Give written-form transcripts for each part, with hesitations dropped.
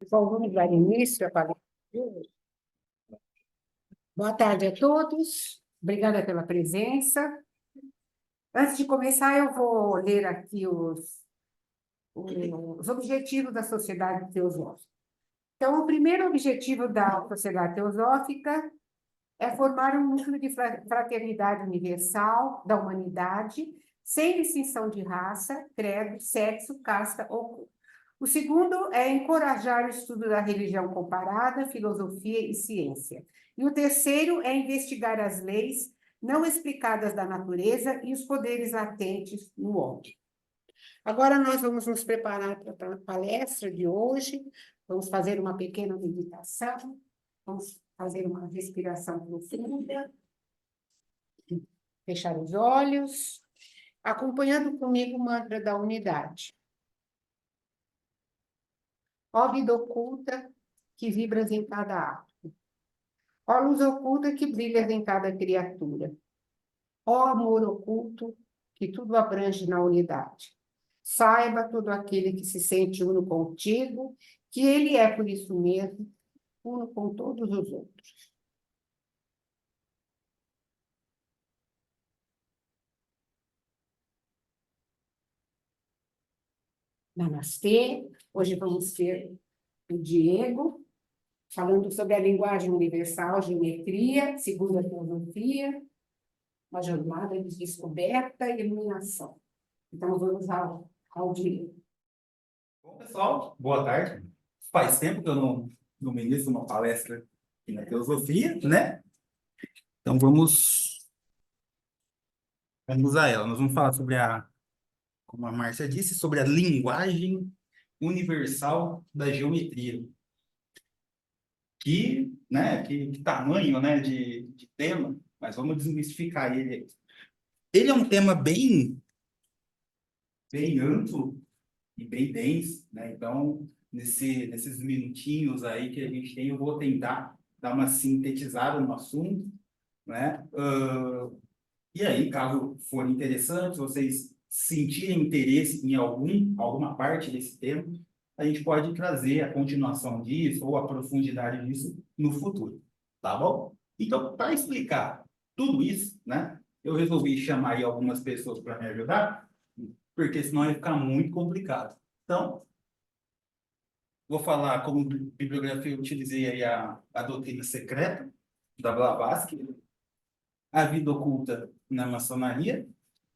Bom, vamos dar início à palestra de hoje. Boa tarde a todos, obrigada pela presença. Antes de começar, eu vou ler aqui os objetivos da Sociedade Teosófica. Então, o primeiro objetivo da Sociedade Teosófica é formar um núcleo de fraternidade universal da humanidade, sem distinção de raça, credo, sexo, casta ou cor. O segundo é encorajar o estudo da religião comparada, filosofia e ciência. E o terceiro é investigar as leis não explicadas da natureza e os poderes latentes no homem. Agora nós vamos nos preparar para a palestra de hoje. Vamos fazer uma pequena meditação. Vamos fazer uma respiração profunda. Fechar os olhos, acompanhando comigo o mantra da unidade. Ó vida oculta que vibras em cada ato. Ó luz oculta que brilhas em cada criatura. Ó amor oculto que tudo abrange na unidade. Saiba todo aquele que se sente uno contigo, que ele é por isso mesmo, uno com todos os outros. Namastê. Hoje vamos ter o Diego, falando sobre a linguagem universal, geometria, segundo a filosofia, uma jornada de descoberta e iluminação. Então, vamos ao Diego. Bom, pessoal, boa tarde. Faz tempo que eu não ministro uma palestra aqui na Teosofia, né? Então, vamos a ela. Nós vamos falar sobre como a Márcia disse, sobre a linguagem universal da geometria. Que tamanho, né, de tema, mas vamos desmistificar ele. Ele é um tema bem amplo e bem denso, né? Então, nesses minutinhos aí que a gente tem, eu vou tentar dar uma sintetizada no assunto, né? E aí, caso for interessante, vocês sentirem interesse em alguma parte desse tema, a gente pode trazer a continuação disso ou a profundidade disso no futuro, tá bom? Então, para explicar tudo isso, né, eu resolvi chamar aí algumas pessoas para me ajudar, porque senão ia ficar muito complicado. Então, vou falar como bibliografia, eu utilizei aí a doutrina secreta da Blavatsky, a vida oculta na maçonaria,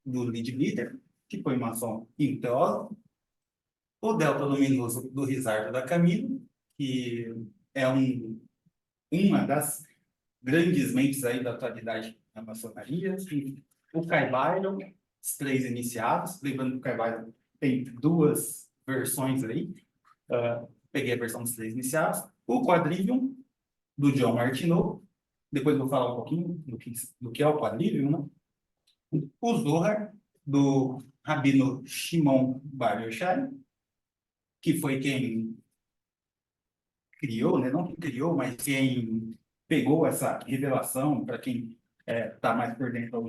do Leadbeater, que foi maçom e teólogo, o Delta Luminoso do Risardo da Camilo, que é uma das grandes mentes aí da atualidade na maçonaria, e o Kai Byron, os três iniciados, lembrando que o Kai Byron tem duas versões aí, peguei a versão dos três iniciados, o Quadrivium, do John Martineau, depois vou falar um pouquinho do que é o Quadrivium, né? O Zohar, do Rabino Shimon Bar Yochai, que foi quem criou, né? Não que criou, mas quem pegou essa revelação para quem está mais por dentro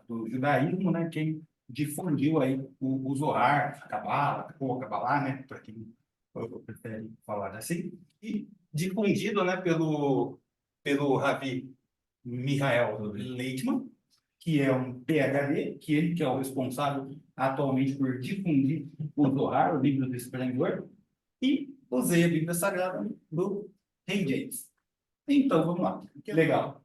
do judaísmo, né? Quem difundiu aí o Zohar, a Kabbalah, ou a Kabbalah, né? Para quem prefere falar assim, e difundido, né? Pelo Ravi Mihael Leitman, que é um PhD, que é o responsável atualmente por difundir o Zohar, o livro do Esplendor, e usei a Bíblia Sagrada do Rei James. Então, vamos lá. Que legal.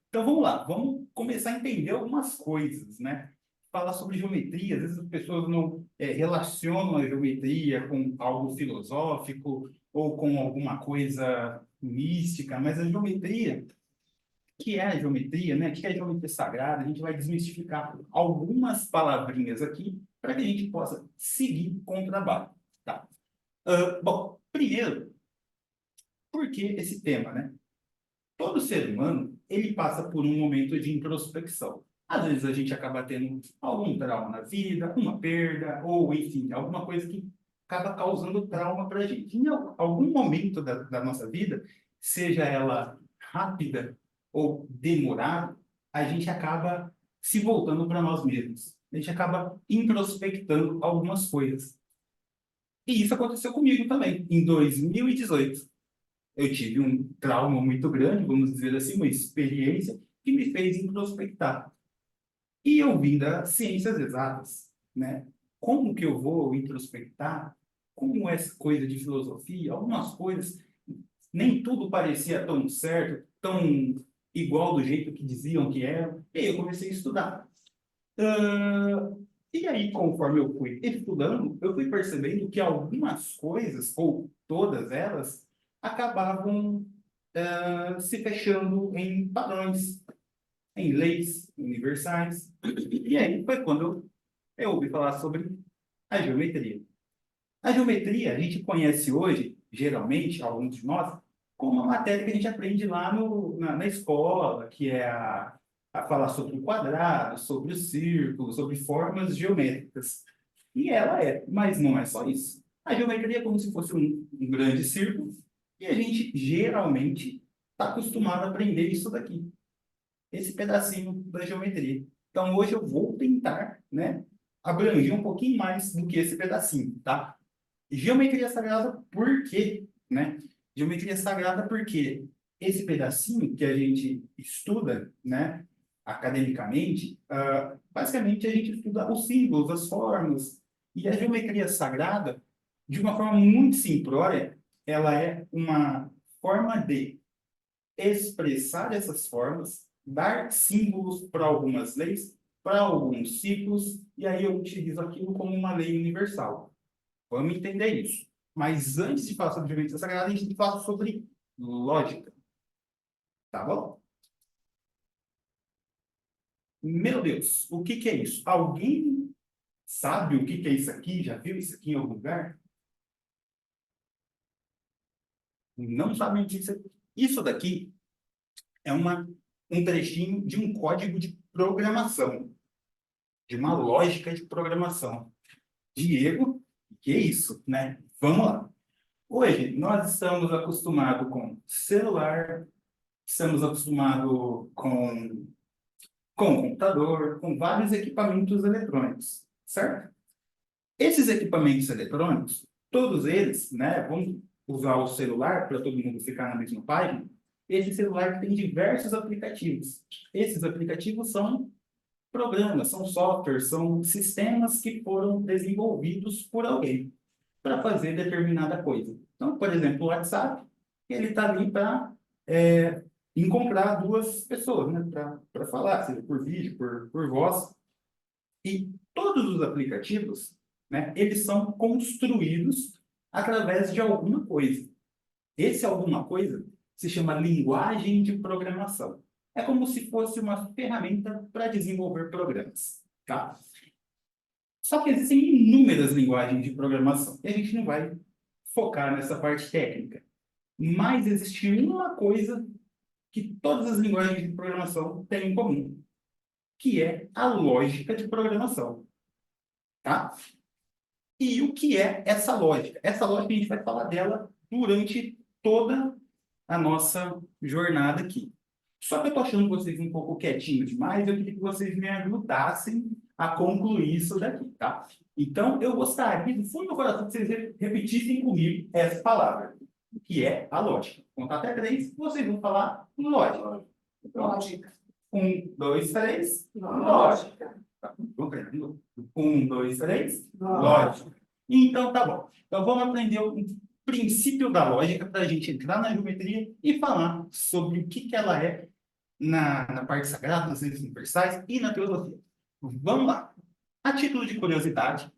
Então, vamos lá. Vamos começar a entender algumas coisas, né? Falar sobre geometria. Às vezes as pessoas não relacionam a geometria com algo filosófico ou com alguma coisa mística, mas a geometria, que é a geometria, né? O que é a geometria sagrada? A gente vai desmistificar algumas palavrinhas aqui para que a gente possa seguir com o trabalho, tá? Bom, primeiro, por que esse tema, né? Todo ser humano, ele passa por um momento de introspecção. Às vezes a gente acaba tendo algum trauma na vida, uma perda, ou enfim, alguma coisa que acaba causando trauma para a gente. Em algum momento da nossa vida, seja ela rápida ou demorada, a gente acaba se voltando para nós mesmos. A gente acaba introspectando algumas coisas. E isso aconteceu comigo também, em 2018. Eu tive um trauma muito grande, vamos dizer assim, uma experiência que me fez introspectar. E eu vim das ciências exatas, né? Como que eu vou introspectar? Como essa coisa de filosofia, algumas coisas, nem tudo parecia tão certo, tão igual do jeito que diziam que era. E aí eu comecei a estudar. E aí, conforme eu fui estudando, eu fui percebendo que algumas coisas, ou todas elas, acabavam se fechando em padrões, em leis universais. E aí foi quando eu ouvi falar sobre a geometria. A geometria a gente conhece hoje, geralmente, alguns de nós, como uma matéria que a gente aprende lá na escola, que é a falar sobre o quadrado, sobre o círculo, sobre formas geométricas. E ela é, mas não é só isso. A geometria é como se fosse um grande círculo, e a gente geralmente está acostumado a aprender isso daqui, esse pedacinho da geometria. Então, hoje eu vou tentar, né, abranger um pouquinho mais do que esse pedacinho, tá? Geometria sagrada por quê, né? Geometria sagrada porque esse pedacinho que a gente estuda, né, academicamente, basicamente a gente estuda os símbolos, as formas, e a geometria sagrada, de uma forma muito simplória, ela é uma forma de expressar essas formas, dar símbolos para algumas leis, para alguns ciclos, e aí eu utilizo aquilo como uma lei universal. Vamos entender isso. Mas antes de falar sobre geometria sagrada, a gente tem que falar sobre lógica. Tá bom? Meu Deus, o que que é isso? Alguém sabe o que que é isso aqui? Já viu isso aqui em algum lugar? Não sabe o que isso é. Isso daqui é um trechinho de um código de programação, de uma lógica de programação. Diego, que é isso, né? Vamos lá. Hoje, nós estamos acostumados com celular, estamos acostumados com computador, com vários equipamentos eletrônicos, certo? Esses equipamentos eletrônicos, todos eles, né, vamos usar o celular para todo mundo ficar na mesma página, esse celular tem diversos aplicativos. Esses aplicativos são programas, são softwares, são sistemas que foram desenvolvidos por alguém para fazer determinada coisa. Então, por exemplo, o WhatsApp, ele está ali para encontrar duas pessoas, né, para falar, seja por vídeo, por voz. E todos os aplicativos, né, eles são construídos através de alguma coisa. Esse alguma coisa se chama linguagem de programação. É como se fosse uma ferramenta para desenvolver programas, tá? Só que existem inúmeras linguagens de programação e a gente não vai focar nessa parte técnica. Mas existe uma coisa que todas as linguagens de programação têm em comum, que é a lógica de programação, tá? E o que é essa lógica? Essa lógica a gente vai falar dela durante toda a nossa jornada aqui. Só que eu estou achando vocês um pouco quietinhos demais, eu queria que vocês me ajudassem a concluir isso daqui, tá? Então, eu gostaria, do fundo do coração, que vocês repetissem comigo essa palavra, que é a lógica. Vou contar até 3, vocês vão falar lógica. Lógica. 1, 2, 3, lógica. Vamos aprendendo? 1, 2, 3, lógica. Então, tá bom. Então, vamos aprender o princípio da lógica para a gente entrar na geometria e falar sobre o que ela é na parte sagrada, nas leis universais e na teologia. Vamos lá. A título de curiosidade,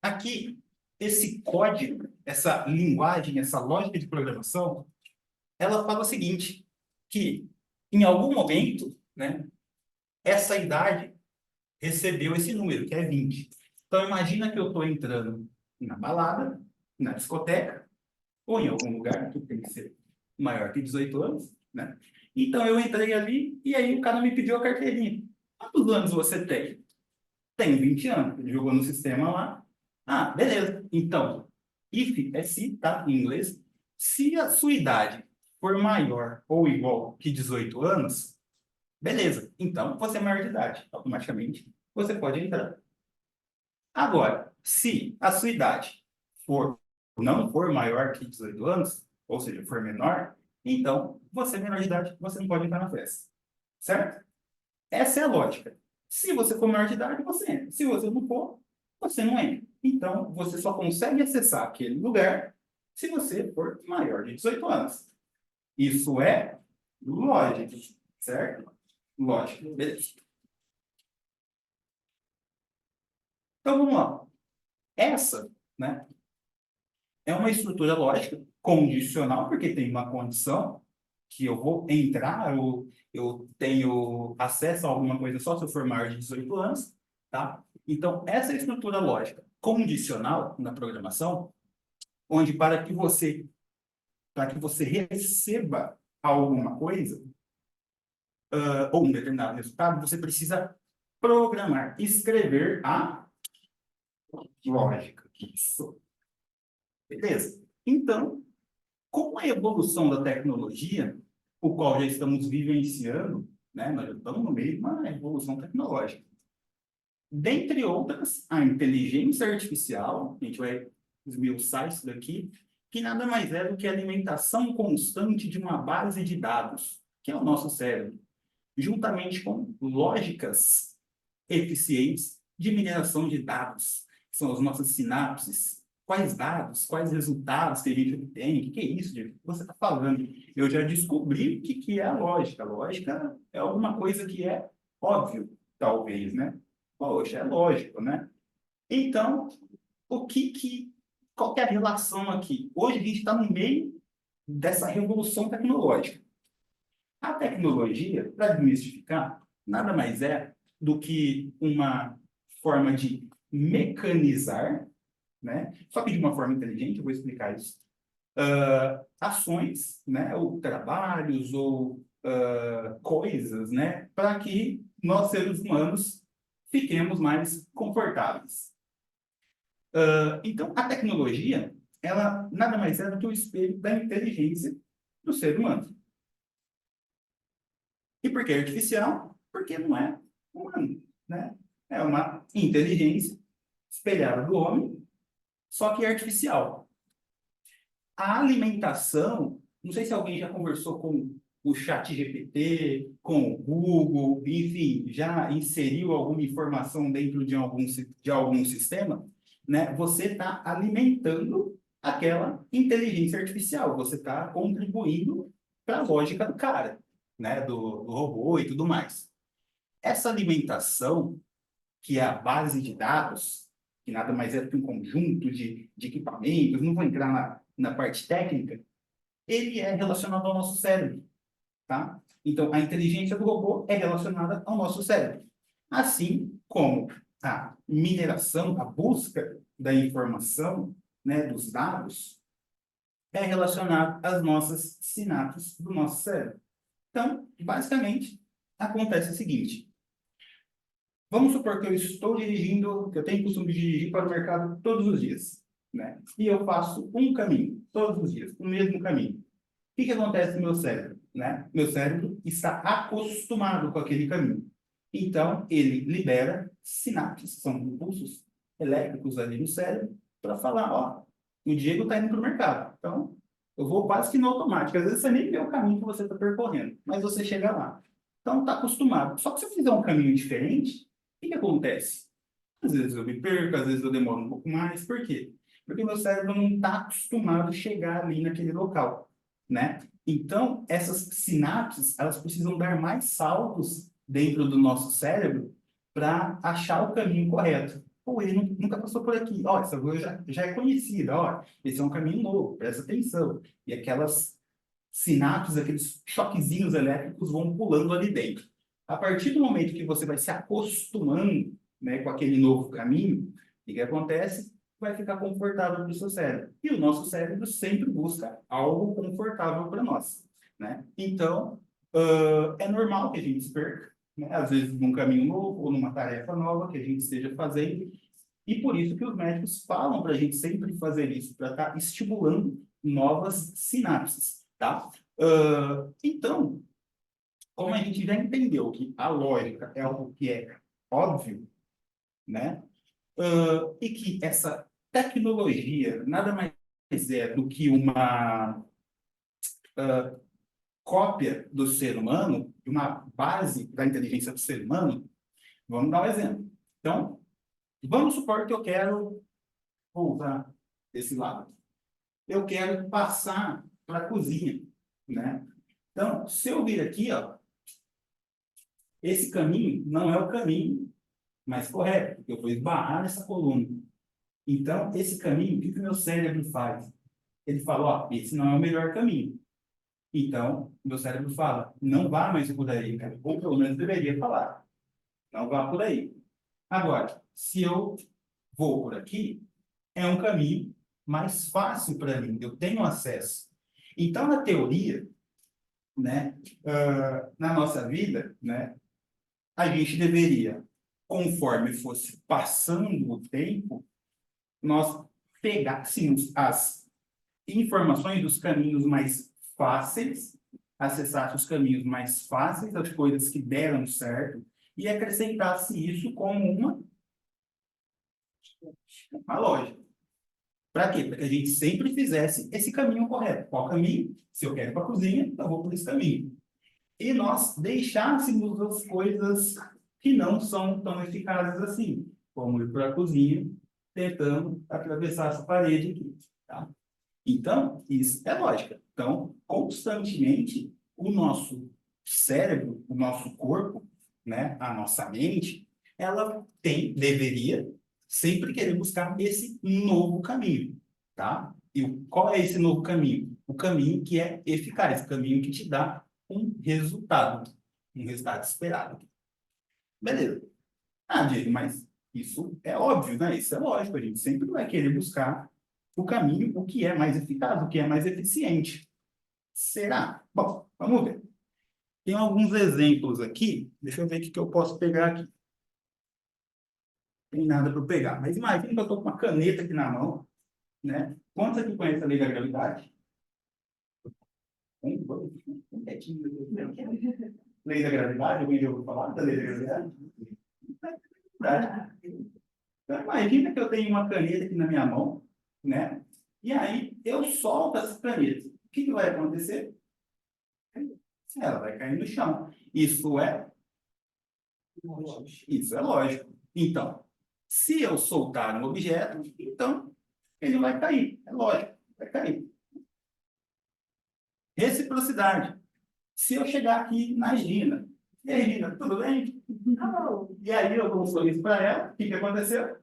aqui, esse código, essa linguagem, essa lógica de programação, ela fala o seguinte, que em algum momento, né, essa idade recebeu esse número, que é 20. Então, imagina que eu estou entrando na balada, na discoteca, ou em algum lugar que tem que ser maior que 18 anos, né? Então, eu entrei ali e aí o cara me pediu a carteirinha. Quantos anos você tem? Tenho 20 anos. Ele jogou no sistema lá. Ah, beleza. Então, if é se, tá? Em inglês. Se a sua idade for maior ou igual que 18 anos, beleza. Então, você é maior de idade. Automaticamente, você pode entrar. Agora, se a sua idade não for maior que 18 anos, ou seja, for menor, então você é menor de idade, você não pode entrar na festa. Certo? Essa é a lógica. Se você for maior de idade, você entra. Se você não for, você não entra. Então, você só consegue acessar aquele lugar se você for maior de 18 anos. Isso é lógica, certo? Lógica, beleza. Então, vamos lá. Essa, né, é uma estrutura lógica condicional, porque tem uma condição que eu vou entrar, eu tenho acesso a alguma coisa só se eu for maior de 18 anos, tá? Então, essa estrutura lógica condicional na programação, onde para que você receba alguma coisa, ou um determinado resultado, você precisa programar, escrever a lógica. Isso. Beleza? Então, com a evolução da tecnologia, o qual já estamos vivenciando, né, nós já estamos no meio de uma evolução tecnológica. Dentre outras, a inteligência artificial, a gente vai esmiuçar isso daqui, que nada mais é do que a alimentação constante de uma base de dados, que é o nosso cérebro, juntamente com lógicas eficientes de mineração de dados, que são as nossas sinapses. Quais dados, quais resultados que a gente obtém? O que é isso, gente? O que você está falando? Eu já descobri o que é a lógica. A lógica é alguma coisa que é óbvio, talvez, né? Poxa, é lógico, né? Então, qual que é a relação aqui? Hoje a gente está no meio dessa revolução tecnológica. A tecnologia, para desmistificar, nada mais é do que uma forma de mecanizar, né? Só que de uma forma inteligente, eu vou explicar isso. Ações, né? Ou trabalhos, ou coisas, né? Para que nós, seres humanos, fiquemos mais confortáveis. Então, a tecnologia, ela nada mais é do que o espelho da inteligência do ser humano. E por que artificial? Porque não é humano, né? É uma inteligência espelhada do homem, só que artificial. A alimentação, não sei se alguém já conversou com o ChatGPT, com o Google, enfim, já inseriu alguma informação dentro de algum sistema, né? Você está alimentando aquela inteligência artificial, você está contribuindo para a lógica do cara, né? Do robô e tudo mais. Essa alimentação, que é a base de dados, que nada mais é do que um conjunto de equipamentos, não vou entrar na parte técnica, ele é relacionado ao nosso cérebro, tá? Então, a inteligência do robô é relacionada ao nosso cérebro. Assim como a mineração, a busca da informação, né, dos dados, é relacionada às nossas sinapses do nosso cérebro. Então, basicamente, acontece o seguinte. Vamos supor que eu estou dirigindo, que eu tenho o costume de dirigir para o mercado todos os dias, né? E eu faço um caminho, todos os dias, o mesmo caminho. O que acontece no meu cérebro, né? Meu cérebro está acostumado com aquele caminho. Então, ele libera sinapses, são impulsos elétricos ali no cérebro, para falar, ó, o Diego está indo para o mercado. Então, eu vou quase que no automático. Às vezes você nem vê o caminho que você está percorrendo, mas você chega lá. Então, está acostumado. Só que se eu fizer um caminho diferente, o que acontece? Às vezes eu me perco, às vezes eu demoro um pouco mais. Por quê? Porque meu cérebro não está acostumado a chegar ali naquele local, né? Então, essas sinapses, elas precisam dar mais saltos dentro do nosso cérebro para achar o caminho correto. Pô, ele nunca passou por aqui. Ó, essa rua já é conhecida. Ó, esse é um caminho novo, presta atenção. E aquelas sinapses, aqueles choquezinhos elétricos vão pulando ali dentro. A partir do momento que você vai se acostumando, né, com aquele novo caminho, o que acontece? Vai ficar confortável para o seu cérebro. E o nosso cérebro sempre busca algo confortável para nós, né? Então, é normal que a gente se perca, né? Às vezes num caminho novo ou numa tarefa nova que a gente esteja fazendo. E por isso que os médicos falam para a gente sempre fazer isso, para estar estimulando novas sinapses, tá? Então, como a gente já entendeu que a lógica é algo que é óbvio, né? E que essa tecnologia nada mais é do que uma cópia do ser humano, uma base da inteligência do ser humano. Vamos dar um exemplo. Então, vamos supor que eu quero, vou usar esse lado, eu quero passar para a cozinha, né? Então, se eu vir aqui, ó, esse caminho não é o caminho mais correto, porque eu vou esbarrar nessa coluna. Então, esse caminho, o que que o meu cérebro faz? Ele fala, ó, esse não é o melhor caminho. Então, meu cérebro fala, não vá mais por aí, cara. Ou pelo menos deveria falar, não vá por aí. Agora, se eu vou por aqui, é um caminho mais fácil para mim, eu tenho acesso. Então, na teoria, né, na nossa vida, né, a gente deveria, conforme fosse passando o tempo, nós pegássemos as informações dos caminhos mais fáceis, acessasse os caminhos mais fáceis, as coisas que deram certo, e acrescentasse isso como uma lógica. Para quê? Para que a gente sempre fizesse esse caminho correto. Qual caminho? Se eu quero ir para a cozinha, então eu vou por esse caminho. E nós deixássemos as coisas que não são tão eficazes assim, como ir para a cozinha, tentando atravessar essa parede aqui. Tá? Então, isso é lógica. Então, constantemente, o nosso cérebro, o nosso corpo, né, a nossa mente, ela deveria sempre querer buscar esse novo caminho, tá? E qual é esse novo caminho? O caminho que é eficaz, o caminho que te dá um resultado esperado. Beleza. Ah, Diego, mas isso é óbvio, né? Isso é lógico, a gente sempre vai querer buscar o caminho, o que é mais eficaz, o que é mais eficiente. Será? Bom, vamos ver. Tem alguns exemplos aqui. Deixa eu ver o que eu posso pegar aqui. Tem nada para eu pegar. Mas imagina que eu estou com uma caneta aqui na mão, né? Quantos aqui conhecem a lei da gravidade? Um, dois, um quietinho. Lei da gravidade? Alguém já ouviu falar da lei da gravidade? Então, imagina que eu tenho uma caneta aqui na minha mão, né? E aí eu solto essa caneta. O que que vai acontecer? Ela vai cair no chão. Isso é lógico. Então, se eu soltar um objeto, então ele vai cair. É lógico, vai cair. Reciprocidade. Se eu chegar aqui na Gina, e aí, Gina, tudo bem? Não. E aí eu dou um sorriso para ela, o que que aconteceu?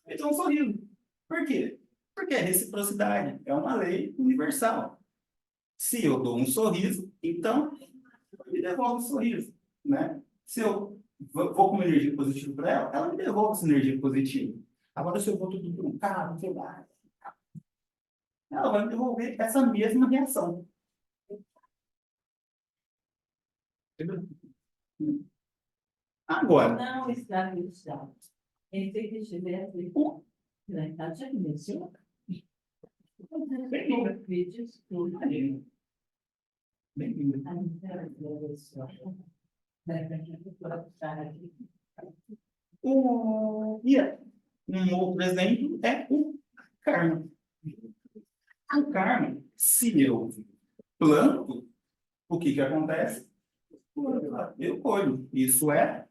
Eu dou um sorriso. Por quê? Porque é reciprocidade, é uma lei universal. Se eu dou um sorriso, então me devolve um sorriso, né? Se eu vou com uma energia positiva para ela, ela me devolve essa energia positiva. Agora, se eu vou tudo para um carro, sei lá, ela vai me devolver essa mesma reação. Entendeu? Agora, Não está registrado. Em vez de estiver na idade dimensão, vídeos, tudo. bem-vindo. Um outro exemplo é o karma. O karma, se eu planto, o que que acontece? Eu colho. Isso é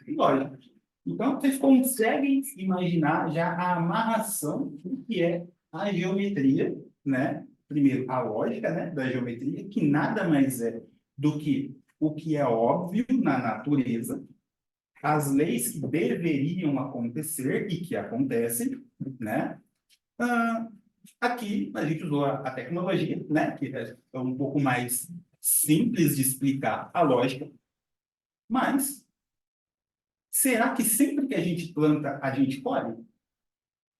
lógico. Então, vocês conseguem imaginar já a amarração do que é a geometria, né? Primeiro, a lógica, né, da geometria, que nada mais é do que o que é óbvio na natureza, as leis que deveriam acontecer e que acontecem, né? Aqui a gente usou a tecnologia, né, que é um pouco mais simples de explicar a lógica, mas será que sempre que a gente planta, a gente colhe?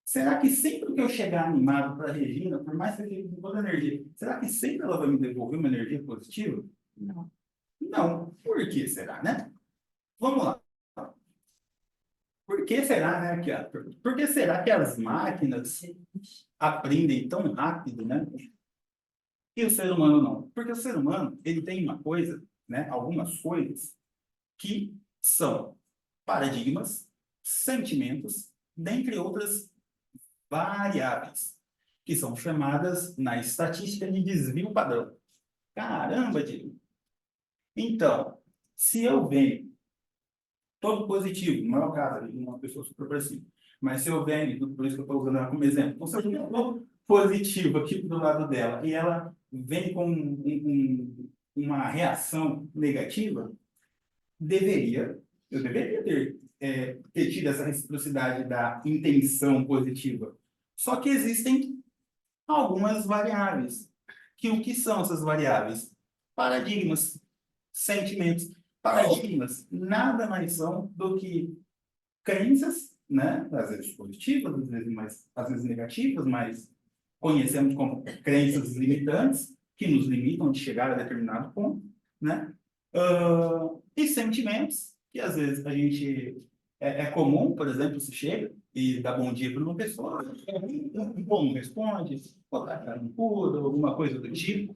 Será que sempre que eu chegar animado para a Regina, por mais que eu tenha toda a energia, será que sempre ela vai me devolver uma energia positiva? Não. Não. Por que será, né? Vamos lá. Por que será, né? Por que será que as máquinas aprendem tão rápido, né? E o ser humano não? Porque o ser humano, ele tem uma coisa, né? Algumas coisas que são paradigmas sentimentos, dentre outras variáveis, que são chamadas na estatística de desvio padrão. Caramba, Diego! Então, se eu venho todo positivo, não é o caso de uma pessoa super parecida, mas se eu venho, por isso que eu estou usando ela como exemplo, então, se eu venho todo positivo aqui do lado dela e ela vem com uma reação negativa, eu deveria ter tido essa reciprocidade da intenção positiva. Só que existem algumas variáveis. O que são essas variáveis? Paradigmas, sentimentos. Paradigmas nada mais são do que crenças, né? Às vezes positivas, às vezes negativas, mas conhecemos como crenças limitantes, que nos limitam de chegar a determinado ponto, né? E sentimentos, que às vezes a gente é comum, por exemplo, se chega e dá bom dia para uma pessoa, bom, não responde, botar a cara no pulo, alguma coisa do tipo,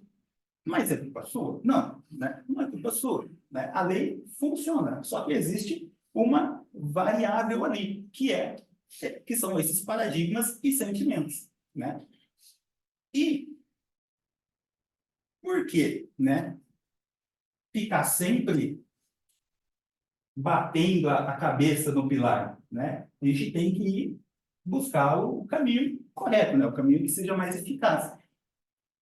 mas é culpa sua? Não, né? Não é culpa sua, né? A lei funciona, só que existe uma variável ali, que são esses paradigmas e sentimentos, né? E por quê, né? Ficar sempre batendo a cabeça no pilar, né? A gente tem que ir buscar o caminho correto, né? O caminho que seja mais eficaz,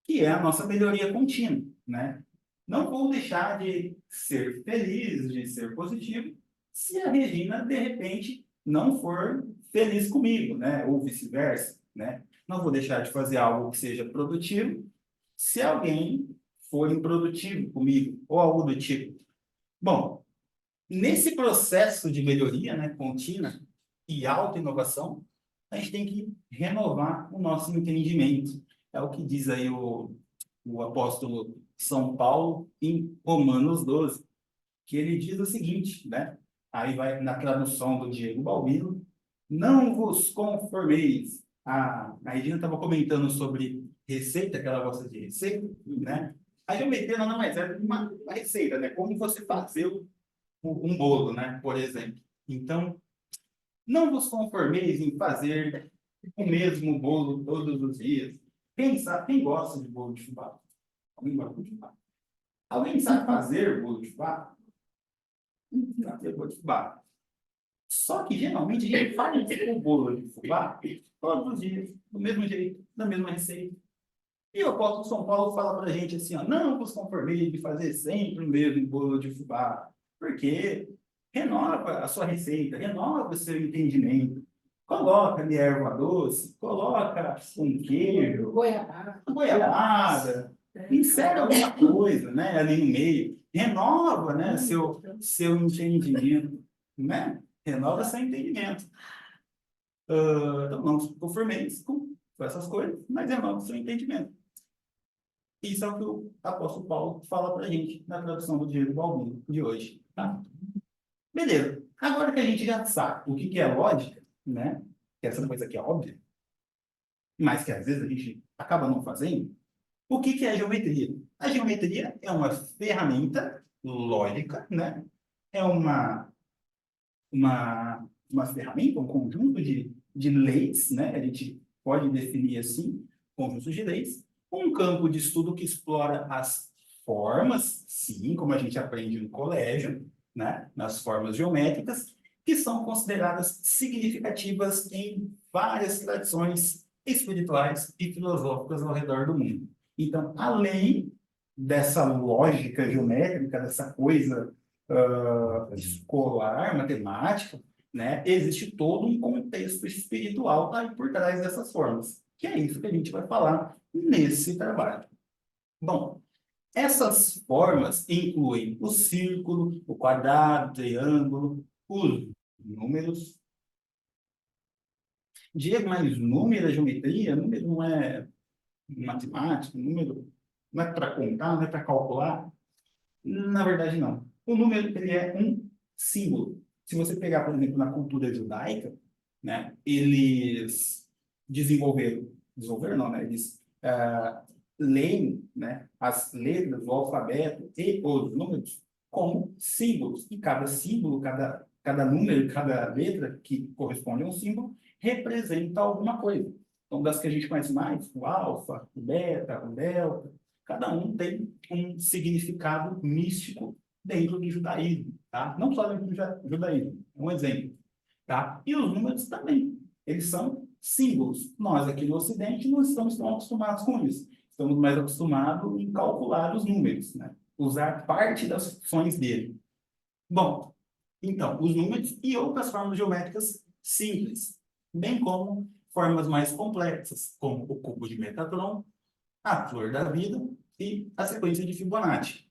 que é a nossa melhoria contínua, né? Não vou deixar de ser feliz, de ser positivo, se a Regina, de repente, não for feliz comigo, né? Ou vice-versa, né? Não vou deixar de fazer algo que seja produtivo, se alguém for improdutivo comigo, ou algo do tipo. Bom, nesse processo de melhoria, né, contínua e auto-inovação, a gente tem que renovar o nosso entendimento. É o que diz aí o apóstolo São Paulo em Romanos 12, que ele diz o seguinte, né? Aí vai na tradução do Diego Balbino: não vos conformeis. A Regina estava comentando sobre receita, que ela gosta de receita, né? A geometria não é mais uma receita, né? Como você fazer um bolo, né? Por exemplo. Então, não vos conformeis em fazer o mesmo bolo todos os dias. Quem gosta de bolo de fubá? Alguém gosta de fubá? Alguém sabe fazer bolo de fubá? Fazer bolo de fubá. Só que, geralmente, a gente faz o bolo de fubá todos os dias, do mesmo jeito, da mesma receita. E o apóstolo São Paulo fala para a gente assim, ó, não vos conformeis de fazer sempre o mesmo bolo de fubá, porque renova a sua receita, renova o seu entendimento. Coloca ali erva doce, coloca um queijo, goiabada, insere alguma coisa, né, ali no meio. Renova, né, seu entendimento, né? Renova seu entendimento. Então, não se conformeis com essas coisas, mas renova seu entendimento. Isso é o que o apóstolo Paulo fala para a gente na tradução do Diego Balbino de hoje. Tá? Beleza. Agora que a gente já sabe o que é lógica, né? Que é essa coisa que é óbvia, mas que às vezes a gente acaba não fazendo, o que é geometria? A geometria é uma ferramenta lógica, né? É uma ferramenta, um conjunto de leis, né? A gente pode definir assim, conjuntos de leis, um campo de estudo que explora as formas, sim, como a gente aprende no colégio, né? Nas formas geométricas, que são consideradas significativas em várias tradições espirituais e filosóficas ao redor do mundo. Então, além dessa lógica geométrica, dessa coisa escolar, matemática, né? Existe todo um contexto espiritual aí por trás dessas formas, que é isso que a gente vai falar nesse trabalho. Bom, essas formas incluem o círculo, o quadrado, o triângulo, os números. Diego, mas número é geometria? Número não é matemática, número não é para contar, não é para calcular? Na verdade, não. O número ele é um símbolo. Se você pegar, por exemplo, na cultura judaica, né, eles desenvolveram não, né, eles leem, né, as letras, o alfabeto e os números como símbolos. E cada símbolo, cada cada número, cada letra que corresponde a um símbolo, representa alguma coisa. Então, das que a gente conhece mais, o alfa, o beta, o delta, cada um tem um significado místico dentro do judaísmo, tá? Não só dentro do judaísmo, um exemplo, tá? E os números também, eles são símbolos. Nós aqui no Ocidente não estamos tão acostumados com isso. Estamos mais acostumados em calcular os números, né? Usar parte das funções dele. Bom, então, os números e outras formas geométricas simples, bem como formas mais complexas, como o cubo de Metatron, a flor da vida e a sequência de Fibonacci.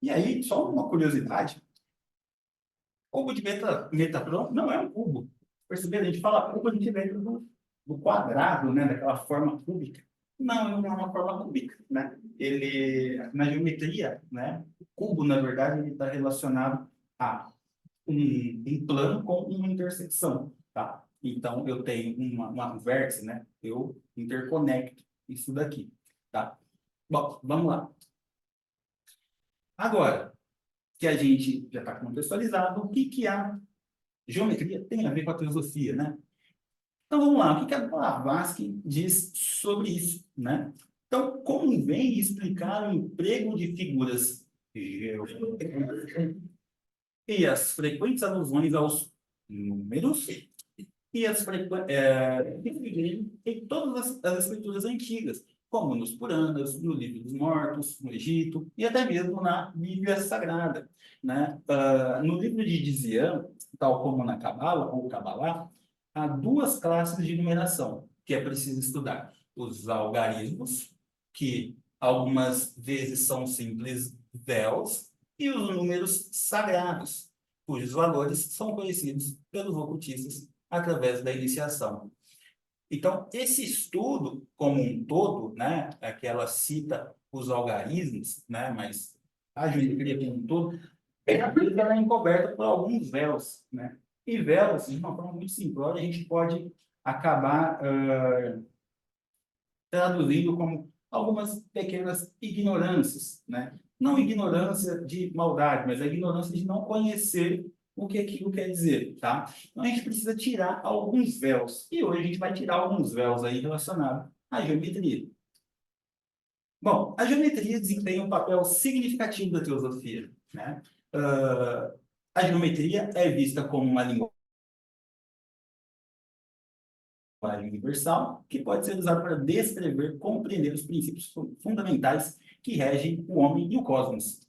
E aí, só uma curiosidade, o cubo de Metatron não é um cubo. Perceberam? A gente fala cubo, a gente lembra do quadrado, né? Daquela forma cúbica. Não, ele não é uma forma cúbica, né? Ele, na geometria, né? O cubo, na verdade, ele está relacionado a um plano com uma intersecção, tá? Então, eu tenho uma vértice, né? Eu interconecto isso daqui, tá? Bom, vamos lá. Agora que a gente já está contextualizado, o que a geometria tem a ver com a filosofia, né? Então, vamos lá. O que a Blavatsky diz sobre isso, né? Então, convém explicar o emprego de figuras geométricas e as frequentes alusões aos números e as em todas as escrituras antigas, como nos Puranas, no Livro dos Mortos, no Egito e até mesmo na Bíblia Sagrada, né? No livro de Dizian, tal como na Cabala ou Cabalá, há duas classes de numeração que é preciso estudar: os algarismos, que algumas vezes são simples véus, e os números sagrados, cujos valores são conhecidos pelos ocultistas através da iniciação. Então, esse estudo como um todo, né, é que ela cita os algarismos, né, mas a geometria como um todo, ela é encoberta por alguns véus, né? E véus, de uma forma muito simplória, a gente pode acabar traduzindo como algumas pequenas ignorâncias, né? Não ignorância de maldade, mas a ignorância de não conhecer o que aquilo quer dizer, tá? Então a gente precisa tirar alguns véus. E hoje a gente vai tirar alguns véus aí relacionados à geometria. Bom, a geometria desempenha um papel significativo da teosofia, né? A geometria é vista como uma linguagem universal que pode ser usada para descrever, compreender os princípios fundamentais que regem o homem e o cosmos.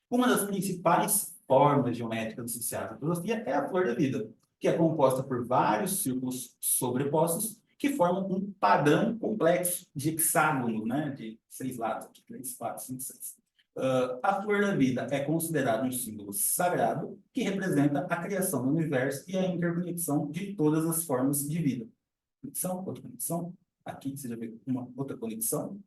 Uma das principais formas geométricas associadas à filosofia é a flor da vida, que é composta por vários círculos sobrepostos que formam um padrão complexo de hexágono, né, de 6 lados, aqui, 3, 4, 5, 6. A flor da vida é considerada um símbolo sagrado que representa a criação do universo e a interconexão de todas as formas de vida. Conexão, outra conexão, aqui você já vê uma outra conexão.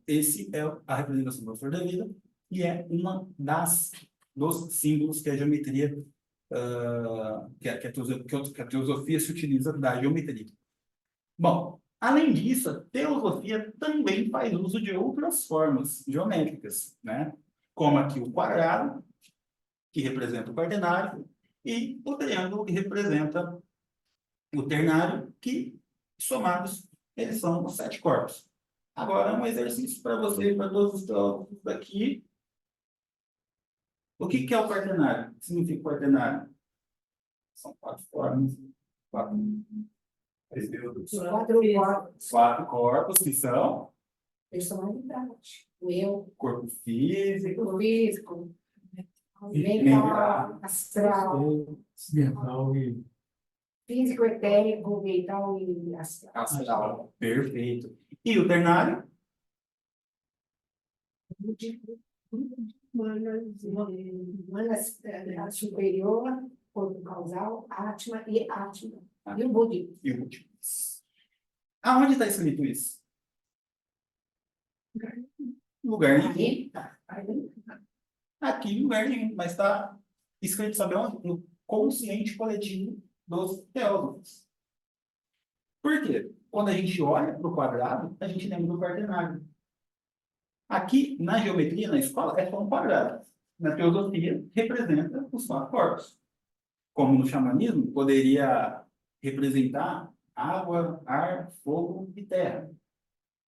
Esse é a representação da flor da vida e é uma dos símbolos que a geometria, que a teosofia se utiliza da geometria. Bom, além disso, a teosofia também faz uso de outras formas geométricas, né? Como aqui o quadrado, que representa o quaternário, e o triângulo, que representa o ternário, que, somados, eles são os 7 corpos. Agora, um exercício para você e para todos os teólogos daqui. O que é o quaternário? O que significa o quaternário? São 4 formas, 4 períodos. 4 corpos, que são Personalidade. O eu, corpo físico, o físico, mental, astral, Mental e físico, etérico, mental e astral. astral. Perfeito. E o ternário? Manas superior, corpo causal, Atma e Atma. E o budismo. E o último. Aonde está escrito isso? Lugar nenhum. Aqui, lugar nenhum. Mas está escrito, sabe onde? No consciente coletivo dos teólogos. Por quê? Quando a gente olha para o quadrado, a gente lembra do quaternário. Aqui, na geometria, na escola, é só um quadrado. Na teosofia, representa os 4 corpos. como no xamanismo, poderia representar água, ar, fogo e terra,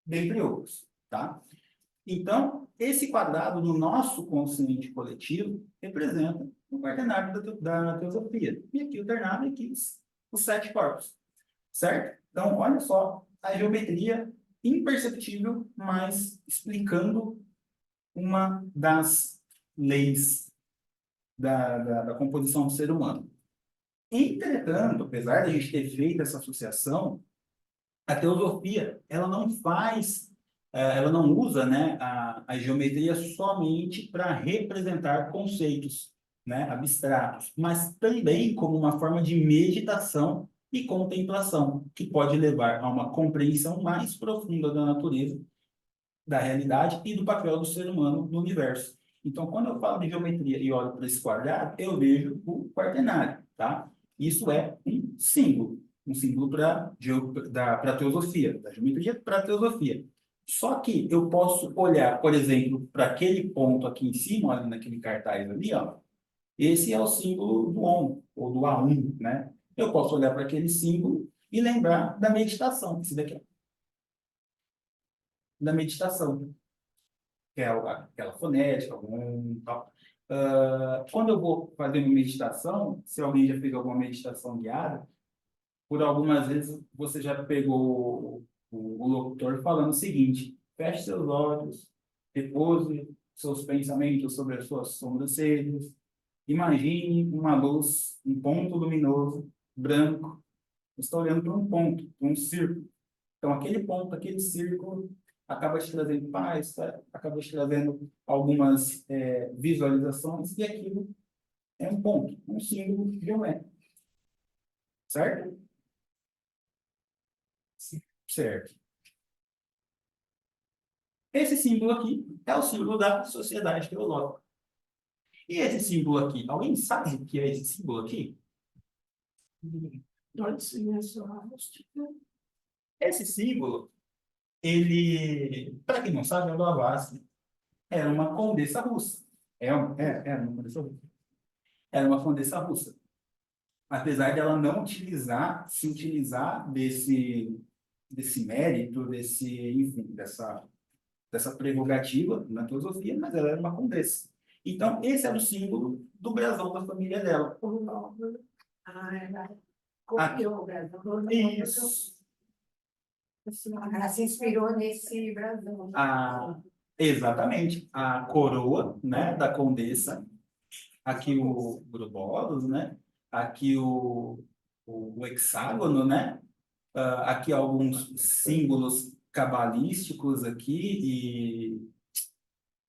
dentre outros, tá? Então, esse quadrado no nosso consciente coletivo representa o quaternário da teosofia. E aqui o ternário, e aqui os 7 corpos, certo? Então, olha só a geometria imperceptível, mas explicando uma das leis da composição do ser humano. Entretanto, apesar de a gente ter feito essa associação, a teosofia, ela não faz, ela não usa, né, a geometria somente para representar conceitos, né, abstratos, mas também como uma forma de meditação e contemplação, que pode levar a uma compreensão mais profunda da natureza, da realidade e do papel do ser humano no universo. Então, quando eu falo de geometria e olho para esse quadrado, eu vejo o quaternário, tá? Isso é um símbolo para a teosofia, da geometria para a teosofia. Só que eu posso olhar, por exemplo, para aquele ponto aqui em cima, olha naquele cartaz ali, ó. Esse é o símbolo do Om, ou do Aum, né? Eu posso olhar para aquele símbolo e lembrar da meditação, esse daqui, ó, da meditação, que é aquela fonética, algum tal. Quando eu vou fazer uma meditação, se alguém já fez alguma meditação guiada, por algumas vezes você já pegou o locutor falando o seguinte: feche seus olhos, repouse seus pensamentos sobre as suas sobrancelhas, imagine uma luz, um ponto luminoso, branco. Você está olhando para um ponto, para um círculo. Então, aquele ponto, aquele círculo, acaba te trazendo paz, tá? Acaba te trazendo algumas visualizações, e aquilo é um ponto, um símbolo geométrico. Certo? Certo. Esse símbolo aqui é o símbolo da sociedade teológica. E esse símbolo aqui, alguém sabe o que é esse símbolo aqui? Esse símbolo, ele, para quem não sabe, a Blavatsky era uma condessa russa. Era uma condessa russa. Era uma condessa russa. Apesar de ela não se utilizar desse mérito, enfim, dessa prerrogativa na filosofia, mas ela era uma condessa. Então, esse era o símbolo do brasão da família dela. Ela copiou o brasão. Isso. Ela se inspirou nesse brasão. Exatamente. A coroa, né, da condessa, aqui o Ouroboros, né? Aqui o hexágono, né? Aqui alguns símbolos cabalísticos aqui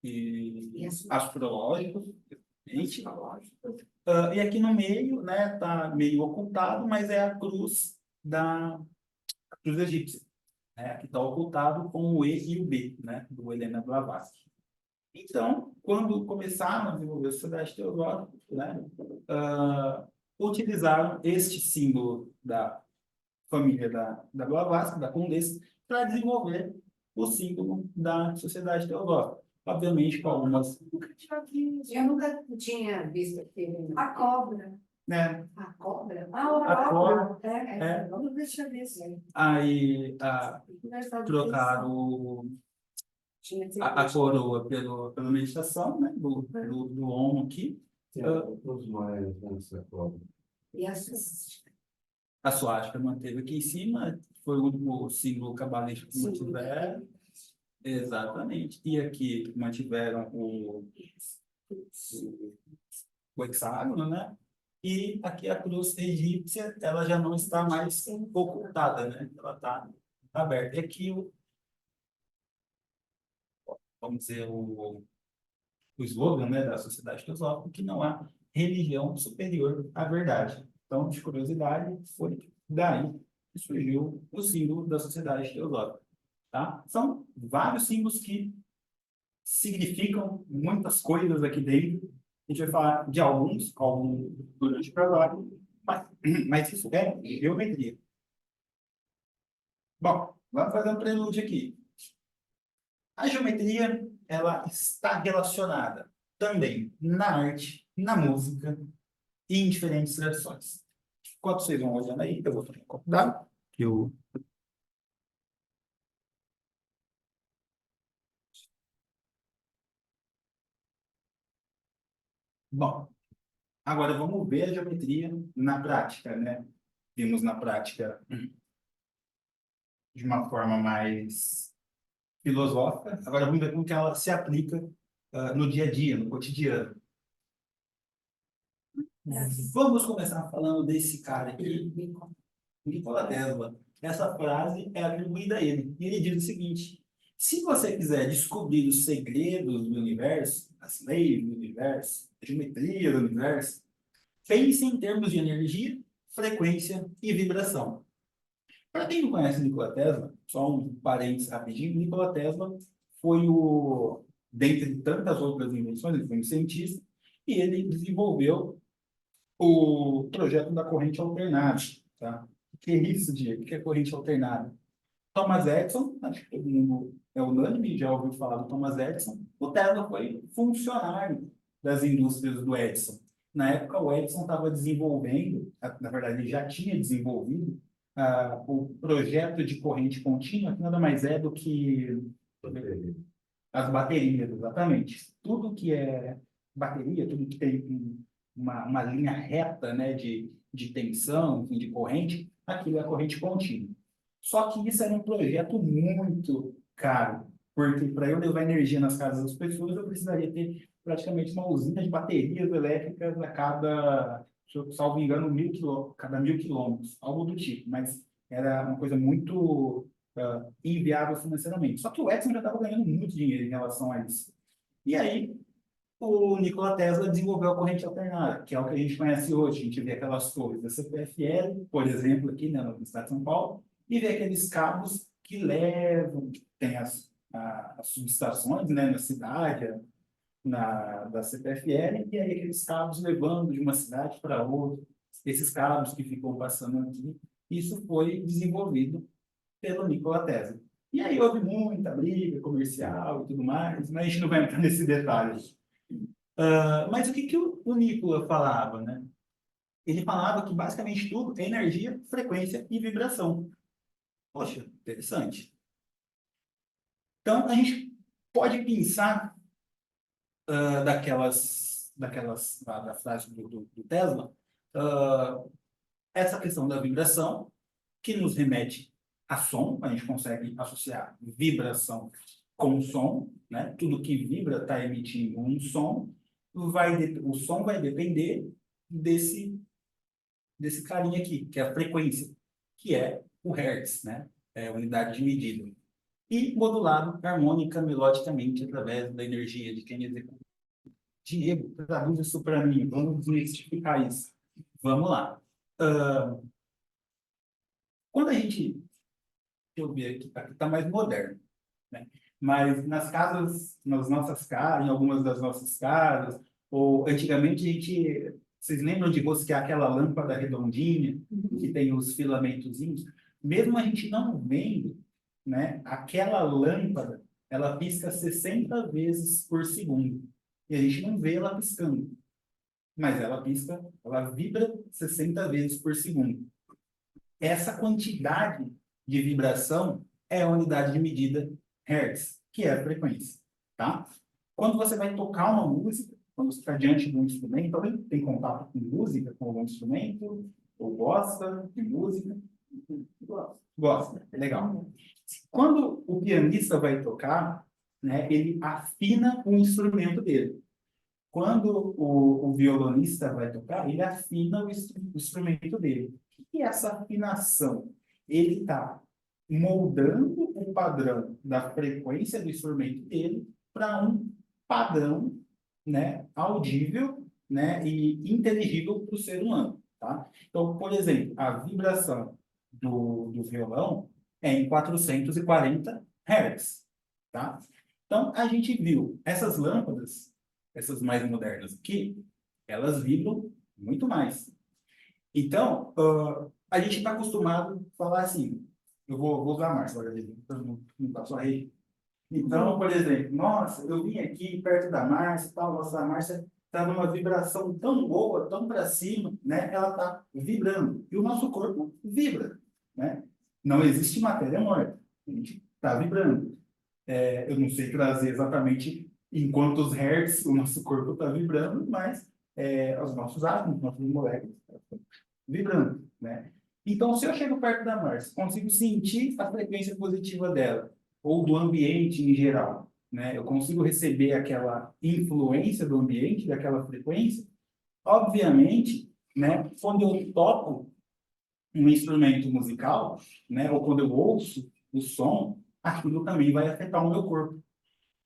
e astrológicos. E aqui no meio, né, tá meio ocultado, mas é a cruz a cruz egípcia, né? Aqui está ocultado com o E e o B, né, do Helena Blavatsky. Então, quando começaram a desenvolver a sociedade teológica, né, utilizaram este símbolo da família da Blavatsky, da Condessa, para desenvolver o símbolo da sociedade teológica. Obviamente, com algumas... Eu nunca tinha visto aquele. A cobra. Né? A cobra? A cobra. Eu não deixa disso. Aí trocaram a coroa pela meditação, né? Do Om aqui. Os mais nessa cobra. E A suástica manteve aqui em cima, foi o único símbolo cabalístico que mantiveram. Exatamente. E aqui mantiveram o hexágono, né? E aqui a cruz egípcia, ela já não está mais ocultada, né? Ela está aberta. E aqui, vamos dizer, o slogan, né, da Sociedade Teosófica, que não há religião superior à verdade. Então, de curiosidade, foi daí que surgiu o símbolo da Sociedade Teosófica. Tá? São vários símbolos que significam muitas coisas aqui dentro. A gente vai falar de alguns durante o trabalho, mas isso é geometria. Bom, vamos fazer um prelúdio aqui. A geometria, ela está relacionada também na arte, na música, e em diferentes tradições. Enquanto vocês vão olhando aí, eu vou tomar um copo d'água, que eu... Bom, agora vamos ver a geometria na prática, né? Vimos na prática de uma forma mais filosófica, agora vamos ver como que ela se aplica no dia a dia, no cotidiano. Vamos começar falando desse cara aqui, Nikola Tesla. Essa frase é atribuída a ele. E ele diz o seguinte: se você quiser descobrir os segredos do universo, as leis do universo, a geometria do universo, pense em termos de energia, frequência e vibração. Para quem não conhece Nikola Tesla, só um parênteses rapidinho, Nikola Tesla foi dentre tantas outras invenções, ele foi um cientista, e ele desenvolveu o projeto da corrente alternada. Tá? O que é isso, Diego? O que é corrente alternada? Thomas Edison, acho que todo mundo é unânime, já ouviu falar do Thomas Edison. O Tesla foi funcionário das indústrias do Edison. Na época, o Edison estava desenvolvendo, na verdade, ele já tinha desenvolvido o projeto de corrente contínua, que nada mais é do que as baterias, exatamente. Tudo que é bateria, tudo que tem uma linha reta, né, de tensão, enfim, de corrente, aquilo é corrente contínua. Só que isso era um projeto muito caro, porque para eu levar energia nas casas das pessoas, eu precisaria ter praticamente uma usina de baterias elétricas a cada, se eu salvo engano, cada 1.000 quilômetros, algo do tipo. Mas era uma coisa muito inviável financeiramente. Só que o Edison já estava ganhando muito dinheiro em relação a isso. E aí, o Nikola Tesla desenvolveu a corrente alternada, que é o que a gente conhece hoje. A gente vê aquelas torres da CPFL, por exemplo, aqui, né, no estado de São Paulo, e vê aqueles cabos que levam, tem as subestações, né, na cidade, da CPFL, e aí aqueles cabos levando de uma cidade para outra, esses cabos que ficam passando aqui, isso foi desenvolvido pelo Nikola Tesla. E aí houve muita briga comercial e tudo mais, mas a gente não vai entrar nesse detalhe. Mas o que o Nikola falava, né? Ele falava que basicamente tudo é energia, frequência e vibração. Poxa, interessante. Então, a gente pode pensar da frase do Tesla, essa questão da vibração, que nos remete a som, a gente consegue associar vibração com som, né? Tudo que vibra está emitindo um som, o som vai depender desse carinha aqui, que é a frequência, que é o Hertz, né? É a unidade de medida. E modulado harmônica melodicamente através da energia de quem executa. Diego, traduz isso para mim, vamos desmistificar isso. Vamos lá. Quando a gente, deixa eu ver aqui está mais moderno, né? Mas nas nossas casas, em algumas das nossas casas, ou antigamente vocês lembram de rosquear aquela lâmpada redondinha, que tem os filamentozinhos? Mesmo a gente não vendo, né, aquela lâmpada, ela pisca 60 vezes por segundo. E a gente não vê ela piscando. Mas ela pisca, ela vibra 60 vezes por segundo. Essa quantidade de vibração é a unidade de medida Hertz, que é a frequência. Tá? Quando você vai tocar uma música, quando você está diante de um instrumento, alguém tem contato com música, com algum instrumento, ou gosta de música? Gosta, legal. Quando o pianista vai tocar, né, ele afina o instrumento dele. Quando o violonista vai tocar, ele afina o instrumento dele. O que é essa afinação? Ele está moldando o padrão da frequência do instrumento dele para um padrão, né, audível, né, e inteligível para o ser humano. Tá? Então, por exemplo, a vibração do violão é em 440 Hz. Tá? Então, a gente viu essas lâmpadas, essas mais modernas aqui, elas vibram muito mais. Então, a gente está acostumado a falar assim, eu vou usar a Márcia, olha ali, não está só aí. Então, por exemplo, nossa, eu vim aqui perto da Márcia, tal, nossa, a Márcia está numa vibração tão boa, tão para cima, né? Ela está vibrando. E o nosso corpo vibra, né? Não existe matéria morta. A gente está vibrando. Eu não sei trazer exatamente em quantos hertz o nosso corpo está vibrando, mas os nossos átomos, nossas moléculas estão vibrando, né? Então, se eu chego perto da Mars, consigo sentir a frequência positiva dela, ou do ambiente em geral, né? Eu consigo receber aquela influência do ambiente, daquela frequência. Obviamente, né? Quando eu toco um instrumento musical, né? Ou quando eu ouço o som, aquilo também vai afetar o meu corpo.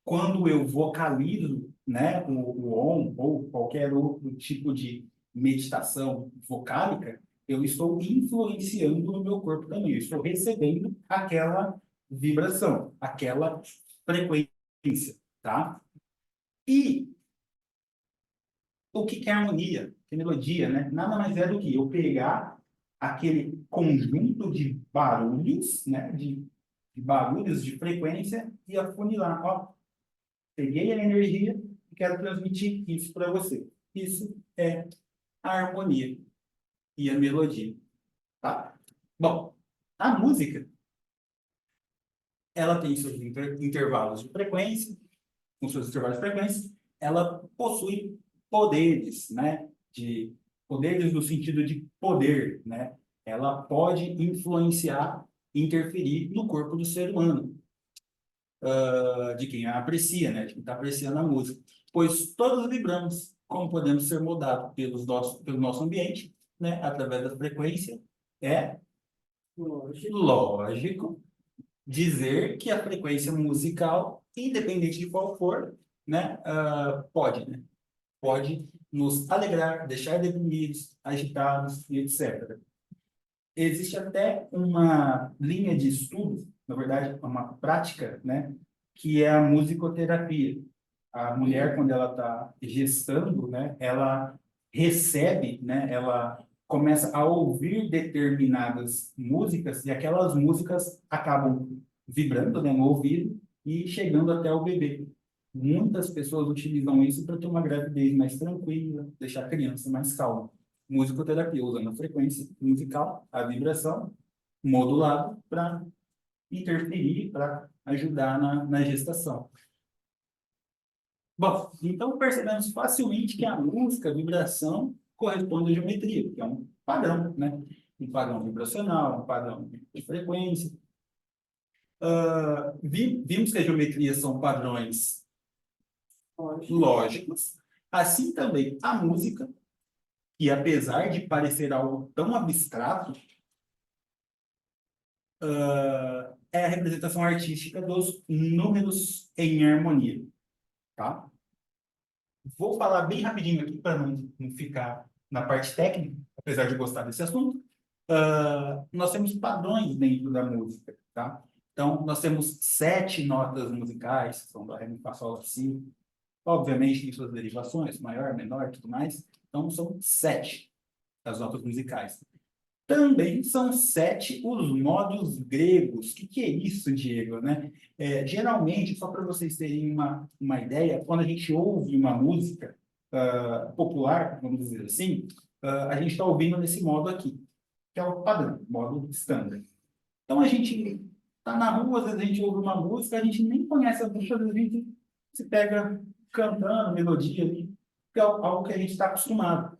Quando eu vocalizo, né? O OM ou qualquer outro tipo de meditação vocálica, eu estou influenciando no meu corpo também. Eu estou recebendo aquela vibração, aquela frequência, tá? E o que é harmonia? Que é melodia, né? Nada mais é do que eu pegar aquele conjunto de barulhos, né? De barulhos de frequência e afunilar. Ó, peguei a energia e quero transmitir isso para você. Isso é a harmonia e a melodia, tá? Bom, a música, ela tem seus intervalos de frequência, com seus intervalos de frequência, ela possui poderes, né? De poderes no sentido de poder, né? Ela pode influenciar, interferir no corpo do ser humano, de quem a aprecia, né? De quem está apreciando a música. Pois todos vibramos, como podemos ser moldados pelo nosso ambiente, né? Através da frequência, é lógico dizer que a frequência musical, independente de qual for, né, né, pode nos alegrar, deixar deprimidos, agitados e etc. Existe até uma linha de estudo, na verdade, uma prática, né, que é a musicoterapia. A mulher, quando ela está gestando, né, ela recebe, né, ela começa a ouvir determinadas músicas e aquelas músicas acabam vibrando, né, no ouvido e chegando até o bebê. Muitas pessoas utilizam isso para ter uma gravidez mais tranquila, deixar a criança mais calma. Musicoterapia, usando a frequência musical, a vibração, modulado para interferir, para ajudar na gestação. Bom, então percebemos facilmente que a música, a vibração, corresponde à geometria, que é um padrão, né? Um padrão vibracional, um padrão de frequência. Vimos que as geometrias são padrões lógicos. Assim também a música, que apesar de parecer algo tão abstrato, é a representação artística dos números em harmonia, tá? Vou falar bem rapidinho aqui para não ficar na parte técnica, apesar de gostar desse assunto. Nós temos padrões dentro da música, tá? Então, nós temos 7 notas musicais, são do Ré, Mi, Fá, Sol, Lá, Si. Obviamente, tem suas derivações, maior, menor e tudo mais. Então, são 7 as notas musicais. Também são 7 os modos gregos. O que é isso, Diego, né? Geralmente, só para vocês terem uma ideia, quando a gente ouve uma música popular, vamos dizer assim, a gente está ouvindo nesse modo aqui, que é o padrão, modo standard. Então, a gente está na rua, às vezes a gente ouve uma música, a gente nem conhece a música, às vezes a gente se pega cantando, melodia ali, que é algo que a gente está acostumado.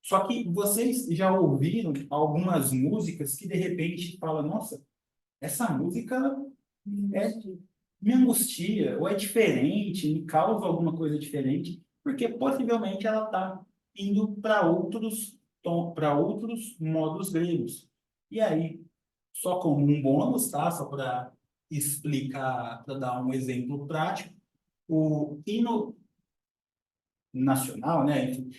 Só que vocês já ouviram algumas músicas que de repente fala, nossa, essa música me angustia, ou é diferente, me causa alguma coisa diferente, porque possivelmente ela está indo para outros modos gregos. E aí, só como um bônus, tá? Só para explicar, para dar um exemplo prático, o hino nacional, né, enfim,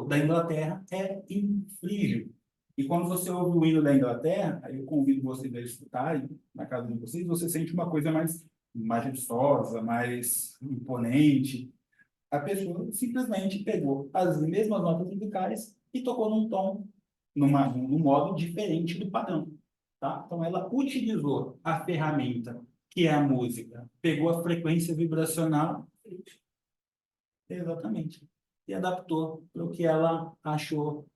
da Inglaterra é em frígio. E quando você ouve o hino da Inglaterra, aí eu convido vocês a escutarem na casa de vocês, você sente uma coisa mais majestosa, mais imponente. A pessoa simplesmente pegou as mesmas notas musicais e tocou num tom, num modo diferente do padrão. Tá? Então, ela utilizou a ferramenta que é a música, pegou a frequência vibracional Exatamente. E adaptou para o que ela achou,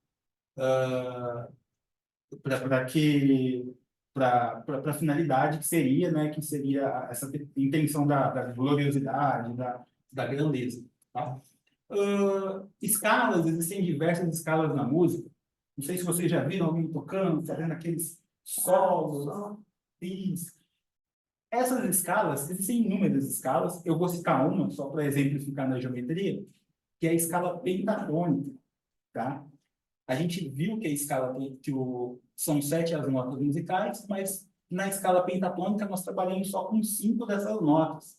para que para a finalidade que seria, né, que seria essa intenção da gloriosidade, da grandeza, tá? Escalas, existem diversas escalas na música. Não sei se vocês já viram alguém tocando, fazendo aqueles solos. Isso. Essas escalas, existem inúmeras escalas. Eu vou citar uma, só para exemplificar na geometria, que é a escala pentatônica, tá? A gente viu que a escala são 7 as notas musicais, mas na escala pentatônica nós trabalhamos só com 5 dessas notas.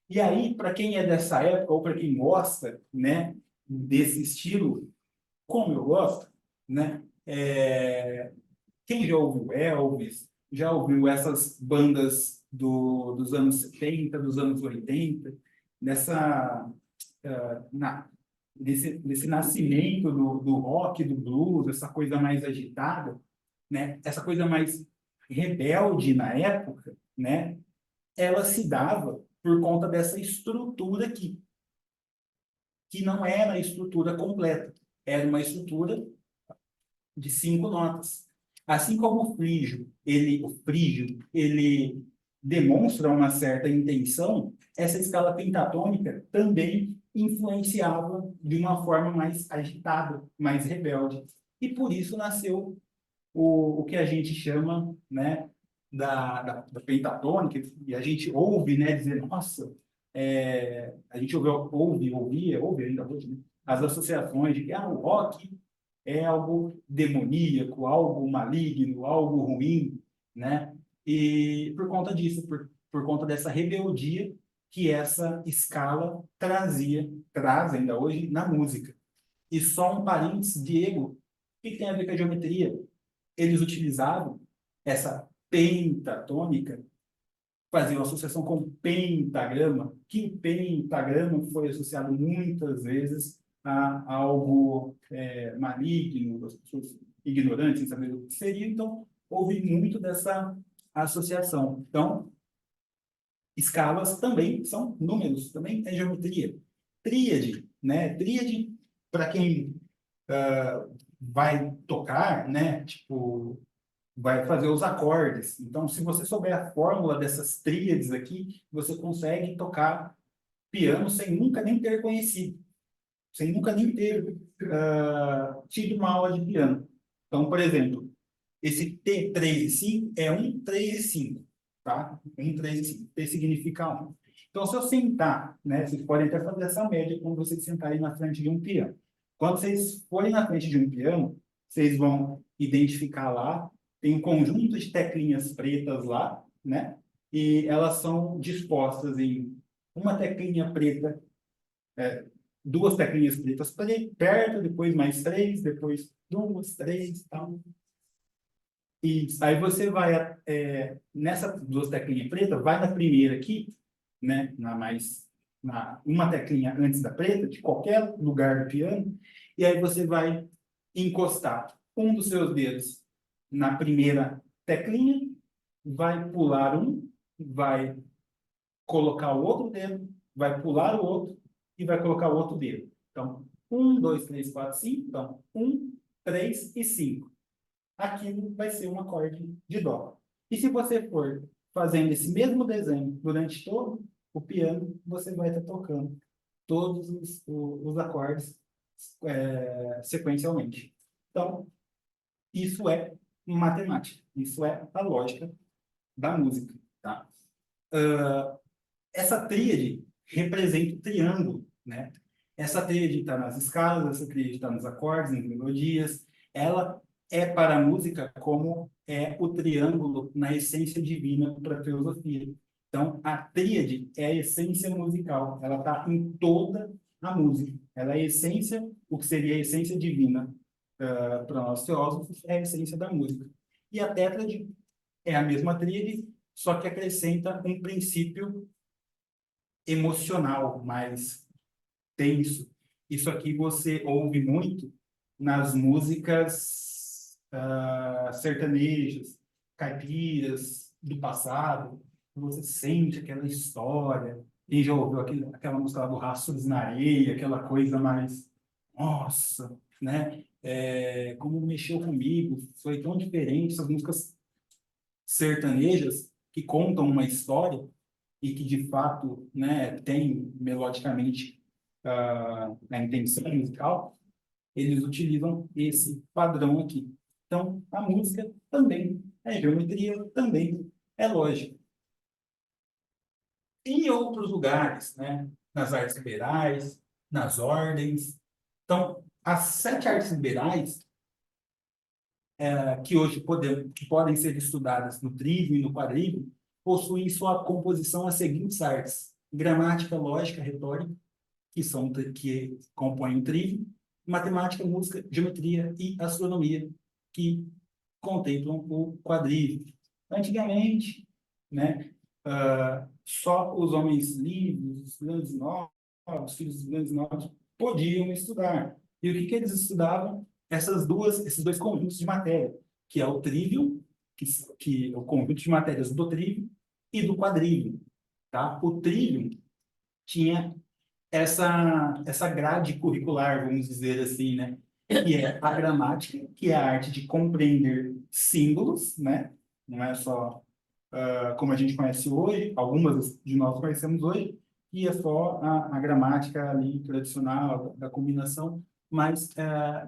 E aí, para quem é dessa época, ou para quem gosta, né, desse estilo, como eu gosto, né, quem já ouviu Elvis, já ouviu essas bandas dos anos 70, dos anos 80, nessa, desse nascimento do rock, do blues, essa coisa mais agitada, né, essa coisa mais rebelde na época, né, ela se dava por conta dessa estrutura aqui, que não era a estrutura completa, era uma estrutura de 5 notas. Assim como o frígio, ele demonstra uma certa intenção, essa escala pentatônica também influenciava de uma forma mais agitada, mais rebelde. E por isso nasceu o que a gente chama, né, da pentatônica, e a gente ouve, né, dizer, nossa, a gente ouve ainda hoje, né, as associações de que o rock é algo demoníaco, algo maligno, algo ruim, né? E por conta disso, por conta dessa rebeldia que essa escala traz ainda hoje na música. E só um parênteses, Diego, o que tem a ver com a geometria? Eles utilizavam essa pentatônica, faziam associação com pentagrama, que o pentagrama foi associado muitas vezes a algo maligno, as pessoas ignorantes, sem saber o que seria, então houve muito dessa associação. Então, escalas também são números, também é geometria. Tríade, né? Tríade, para quem vai tocar, né? Tipo, vai fazer os acordes. Então, se você souber a fórmula dessas tríades aqui, você consegue tocar piano sem nunca nem ter conhecido, sem nunca nem ter tido uma aula de piano. Então, por exemplo, esse T3 e 5 é 1, 3 e 5, tá? 1, 3 e 5. T significa 1. Então, se eu sentar, né, vocês podem até fazer essa média quando vocês sentarem na frente de um piano. Quando vocês forem na frente de um piano, vocês vão identificar lá, tem um conjunto de teclinhas pretas lá, né? E elas são dispostas em uma teclinha preta, duas teclinhas pretas perto, depois mais 3, depois 2, 3, tal. E aí você vai nessas duas teclinhas pretas, vai na primeira aqui, né? Uma teclinha antes da preta, de qualquer lugar do piano, e aí você vai encostar um dos seus dedos na primeira teclinha, vai pular um, vai colocar o outro dedo, vai pular o outro e vai colocar o outro dedo. Então, 1, 2, 3, 4, 5. Então, 1, 3 e 5. Aquilo vai ser um acorde de dó. E se você for fazendo esse mesmo desenho durante todo o piano, você vai estar tocando todos os acordes sequencialmente. Então, isso é matemática, isso é a lógica da música, tá? Essa tríade representa o triângulo, né? Essa tríade está nas escalas, essa tríade está nos acordes, nas melodias. Ela é para a música como é o triângulo na essência divina para a filosofia. Então, a tríade é a essência musical. Ela está em toda a música. Ela é a essência, o que seria a essência divina para nós teósofos, é a essência da música. E a tétrade é a mesma tríade, só que acrescenta um princípio emocional mais tenso. Isso aqui você ouve muito nas músicas sertanejas, caipiras do passado. Você sente aquela história, Quem já ouviu aquela música lá do Rastros na Areia, aquela coisa mais, nossa, né? Como mexeu comigo, foi tão diferente essas músicas sertanejas que contam uma história e que de fato, né, tem melodicamente a intenção musical, eles utilizam esse padrão aqui. Então, a música também é geometria, também é lógica. Em outros lugares, né, nas artes liberais, nas ordens. Então, as 7 artes liberais, que hoje que podem ser estudadas no trívio e no quadrívio, possuem em sua composição as seguintes artes: gramática, lógica, retórica, que compõem o trívio, matemática, música, geometria e astronomia, que contemplam o quadrívio. Antigamente, né, só os homens livres, os grandes nobres, os filhos dos grandes nobres, podiam estudar. E o que eles estudavam? Esses dois conjuntos de matéria, que é o trívio, que é o conjunto de matérias do trívio e do quadrívio. Tá? O trívio tinha essa grade curricular, vamos dizer assim, né? Que é a gramática, que é a arte de compreender símbolos, né? Não é só como a gente conhece hoje, algumas de nós conhecemos hoje, e é só a gramática ali tradicional, da combinação, mas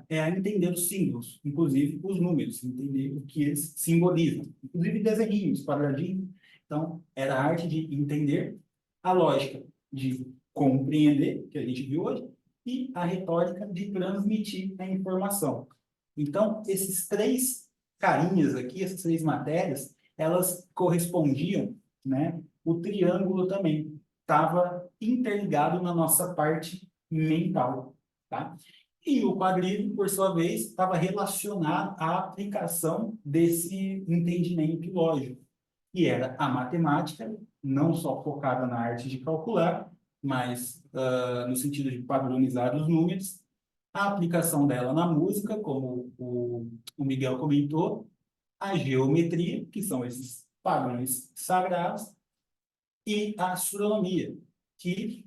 é a entender os símbolos, inclusive os números, entender o que eles simbolizam, inclusive desenhinhos, quadradinhos. Então, era a arte de entender, a lógica de compreender, que a gente viu hoje, e a retórica de transmitir a informação. Então, esses 3 carinhas aqui, essas 3 matérias, elas correspondiam, né? O triângulo também estava interligado na nossa parte mental, tá? E o quadrívio, por sua vez, estava relacionado à aplicação desse entendimento lógico, que era a matemática, não só focada na arte de calcular, mas no sentido de padronizar os números, a aplicação dela na música, como o Miguel comentou, a geometria, que são esses padrões sagrados, e a astronomia, que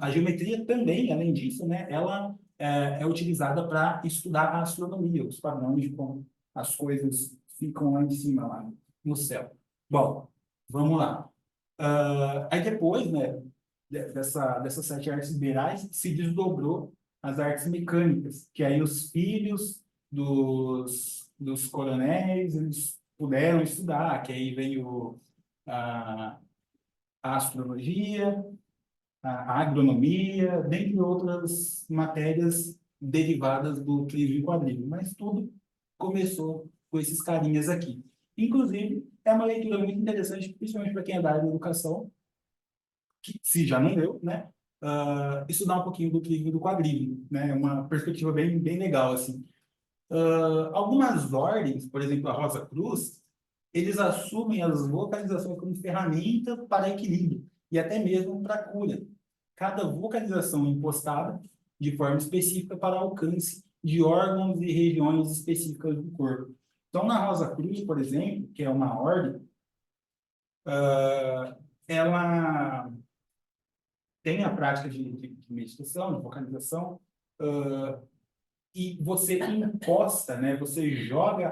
a geometria também, além disso, né, ela é utilizada para estudar a astronomia, os padrões de como as coisas ficam lá em cima, lá no céu. Bom, vamos lá. Aí depois, né, dessas 7 artes liberais, se desdobrou as artes mecânicas, que aí os filhos dos coronéis eles puderam estudar, que aí veio a, a astrologia, a agronomia, dentre outras matérias derivadas do trívio e quadrívio, mas tudo começou com esses carinhas aqui. Inclusive, é uma leitura muito interessante, principalmente para quem é da área da educação, que se já não leu, né? Estudar um pouquinho do trívio e do quadrívio, né? É uma perspectiva bem, bem legal, assim. Algumas ordens, por exemplo, a Rosa Cruz, eles assumem as vocalizações como ferramenta para equilíbrio e até mesmo para cura. Cada vocalização é impostada de forma específica para alcance de órgãos e regiões específicas do corpo. Então, na Rosa Cruz, por exemplo, que é uma ordem, ela tem a prática de meditação, de vocalização, e você imposta, né? Você joga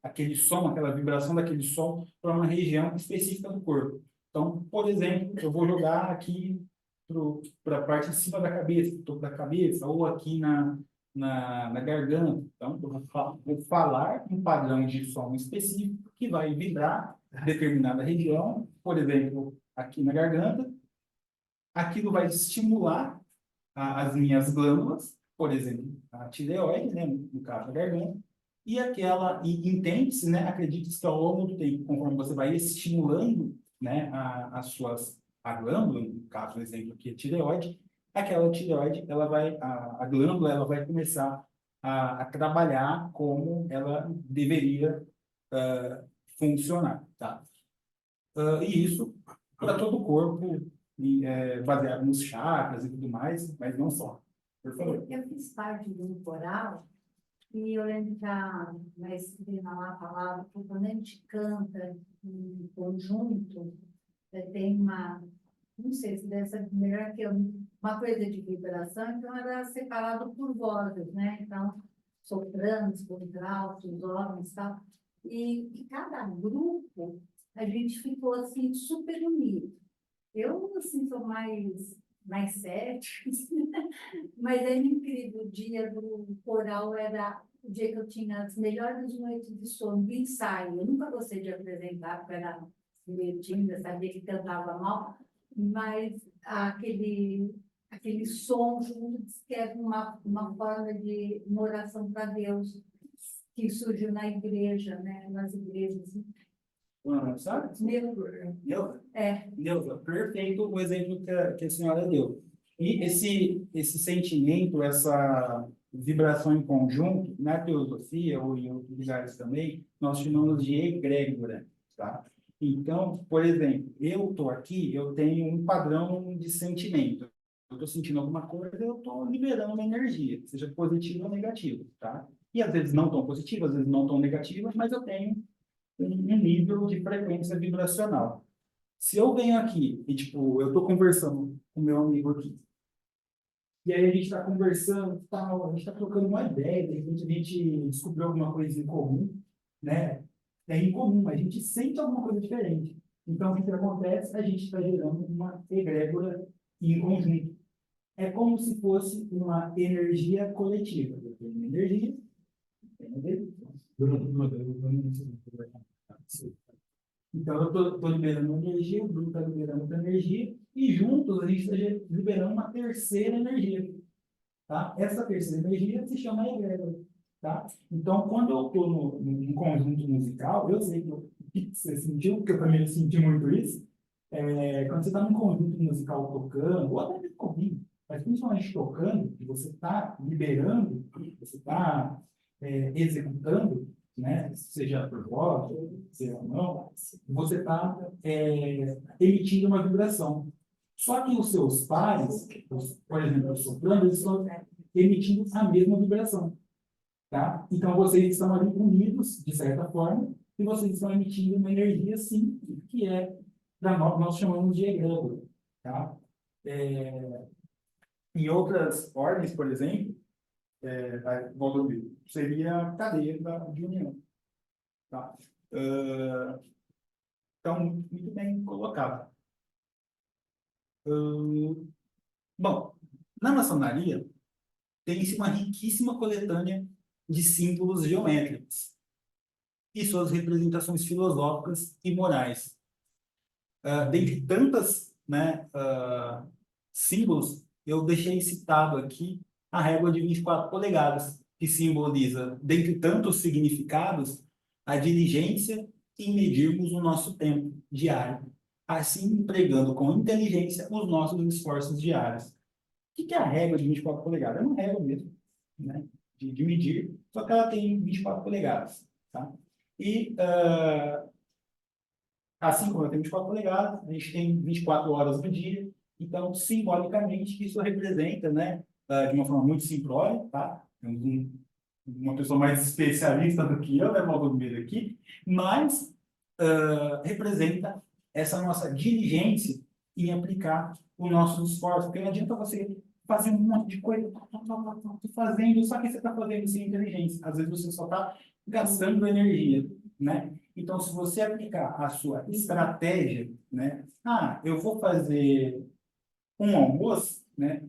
aquele som, aquela vibração daquele som para uma região específica do corpo. Então, por exemplo, eu vou jogar aqui para a parte de cima da cabeça, topo da cabeça, ou aqui na garganta. Então, eu vou falar um padrão de som específico que vai vibrar determinada região, por exemplo, aqui na garganta. Aquilo vai estimular as minhas glândulas, por exemplo, a tireoide, né, no caso da garganta, e entende-se, né, acredita-se que ao longo do tempo, conforme você vai estimulando, né, a glândula, no caso, por exemplo, aqui a tireoide, aquela tireoide, a glândula, ela vai começar a trabalhar como ela deveria funcionar, tá? E isso para todo o corpo, baseado nos chakras e tudo mais, mas não só. Por favor. Eu fiz parte de um coral e eu lembro que a maestrina lá falava que quando a gente canta em conjunto, tem não sei se deve ser melhor que uma coisa de vibração, então era separado por vozes, né? Então, sopranos, contraltos, homens e tal. E cada grupo, a gente ficou, assim, super unido. Eu, assim, sou mais cética, mas é incrível. O dia do coral era o dia que eu tinha as melhores noites de sono, do ensaio. Eu nunca gostei de apresentar, porque era meio tímida, sabia que cantava mal, mas aquele som junto diz que era uma forma de uma oração para Deus, que surgiu na igreja, né? Nas igrejas. Sabe? Meu, Neuza, perfeito o exemplo que a senhora deu. E esse sentimento, essa vibração em conjunto, na teosofia ou em outros lugares também, nós chamamos de egrégora, tá? Então, por exemplo, eu estou aqui, eu tenho um padrão de sentimento. Eu estou sentindo alguma coisa, eu estou liberando uma energia, seja positiva ou negativa, tá? E às vezes não tão positiva, às vezes não tão negativa, mas eu tenho um nível de frequência vibracional. Se eu venho aqui e, tipo, eu estou conversando com meu amigo aqui, e aí a gente está conversando, tal, a gente está trocando uma ideia, de repente a gente descobriu alguma coisa em comum, né? É incomum, a gente sente alguma coisa diferente. Então, o que acontece? A gente está gerando uma egrégora em conjunto. É como se fosse uma energia coletiva. Eu tenho uma energia, então, eu estou liberando energia, o Bruno está liberando outra energia, e juntos a gente está liberando uma terceira energia. Tá? Essa terceira energia se chama egrégora. Tá? Então, quando eu estou num conjunto musical, eu sei que você sentiu, porque eu também senti muito isso, quando você está num conjunto musical tocando, ou até mesmo ouvindo, mas principalmente tocando, que você está liberando, você está executando, né? Seja por voz, seja ou não, você está emitindo uma vibração. Só que os seus pares, por exemplo, os sopranos, eles estão emitindo a mesma vibração. Tá? Então, vocês estão ali unidos, de certa forma, e vocês estão emitindo uma energia, sim, que para nós chamamos de egrégora. Tá? Em outras ordens, por exemplo, seria a cadeia de união. Tá? Então, muito bem colocado. Bom, na maçonaria, tem-se uma riquíssima coletânea de símbolos geométricos e suas representações filosóficas e morais. Dentre tantas, né, símbolos, eu deixei citado aqui a régua de 24 polegadas, que simboliza, dentre tantos significados, a diligência em medirmos o nosso tempo diário, assim empregando com inteligência os nossos esforços diários. O que é a régua de 24 polegadas? É uma régua mesmo, né, de medir, só que ela tem 24 polegadas. Tá? E, assim como ela tem 24 polegadas, a gente tem 24 horas no dia, então, simbolicamente, isso representa, né, de uma forma muito simplória, tá? Uma pessoa mais especialista do que eu, né, Valdomiro aqui, mas representa essa nossa diligência em aplicar o nosso esforço, porque não adianta você fazer um monte de coisa, fazendo, só que você está fazendo sem inteligência. Às vezes você só está gastando energia, né? Então, se você aplicar a sua estratégia, né? Eu vou fazer um almoço, né?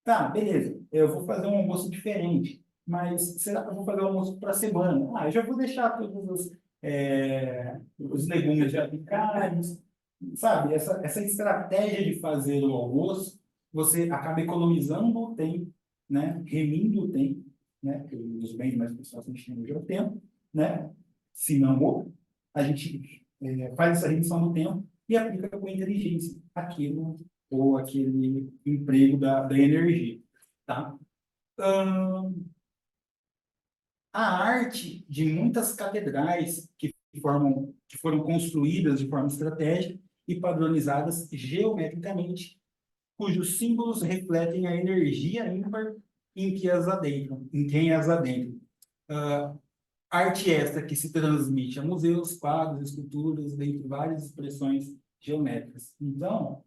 Tá, beleza, eu vou fazer um almoço diferente, mas será que eu vou fazer um almoço para a semana? Eu já vou deixar todos os legumes já picados, sabe? Essa estratégia de fazer o almoço, você acaba economizando o tempo, né? Remindo o tempo, né? Porque os bens mais preciosos a gente tem hoje é o tempo, né? Se não, a gente faz essa redução do tempo e aplica com inteligência aquilo ou aquele emprego da energia, tá? A arte de muitas catedrais que foram construídas de forma estratégica e padronizadas geometricamente, cujos símbolos refletem a energia ímpar em quem as adentram. Arte esta que se transmite a museus, quadros, esculturas, dentre várias expressões geométricas. Então,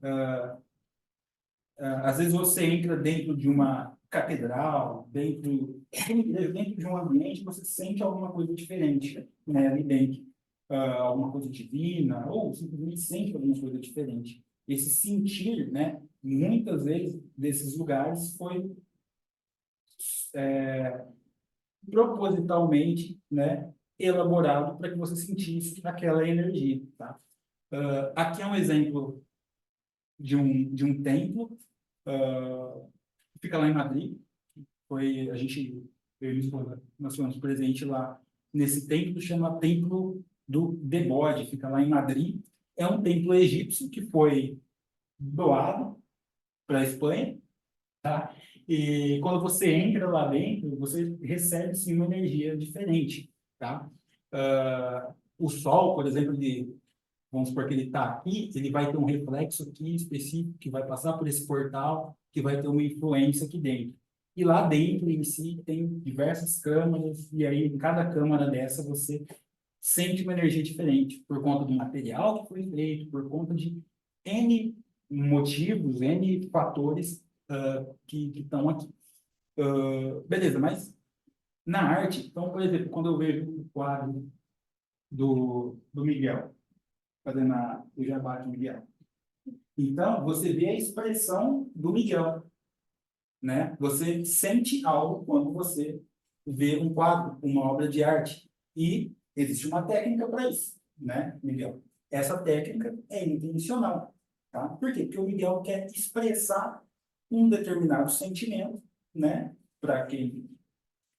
às vezes você entra dentro de uma catedral, dentro de um ambiente, você sente alguma coisa diferente, né, ali dentro. Alguma coisa divina, ou simplesmente sente alguma coisa diferente. Esse sentir, né, muitas vezes, desses lugares foi propositalmente, né, elaborado para que você sentisse aquela energia, tá? Aqui é um exemplo de um templo, fica lá em Madrid. Eu e minha esposa, nós fomos presente lá nesse templo, chama Templo do Debode, fica lá em Madrid. É um templo egípcio que foi doado para a Espanha, tá? E quando você entra lá dentro, você recebe sim uma energia diferente, tá? O sol, por exemplo, vamos supor que ele está aqui, ele vai ter um reflexo aqui específico que vai passar por esse portal, que vai ter uma influência aqui dentro. E lá dentro, em si, tem diversas câmaras, e aí, em cada câmara dessa, você sente uma energia diferente, por conta do material que foi feito, por conta de N motivos, N fatores que estão aqui. Beleza, mas na arte, então, por exemplo, quando eu vejo o quadro do Miguel, fazendo o jabá do Miguel, então, você vê a expressão do Miguel, né? Você sente algo quando você vê um quadro, uma obra de arte. E existe uma técnica para isso, né, Miguel? Essa técnica é intencional, tá? Por quê? Porque o Miguel quer expressar um determinado sentimento, né, para quem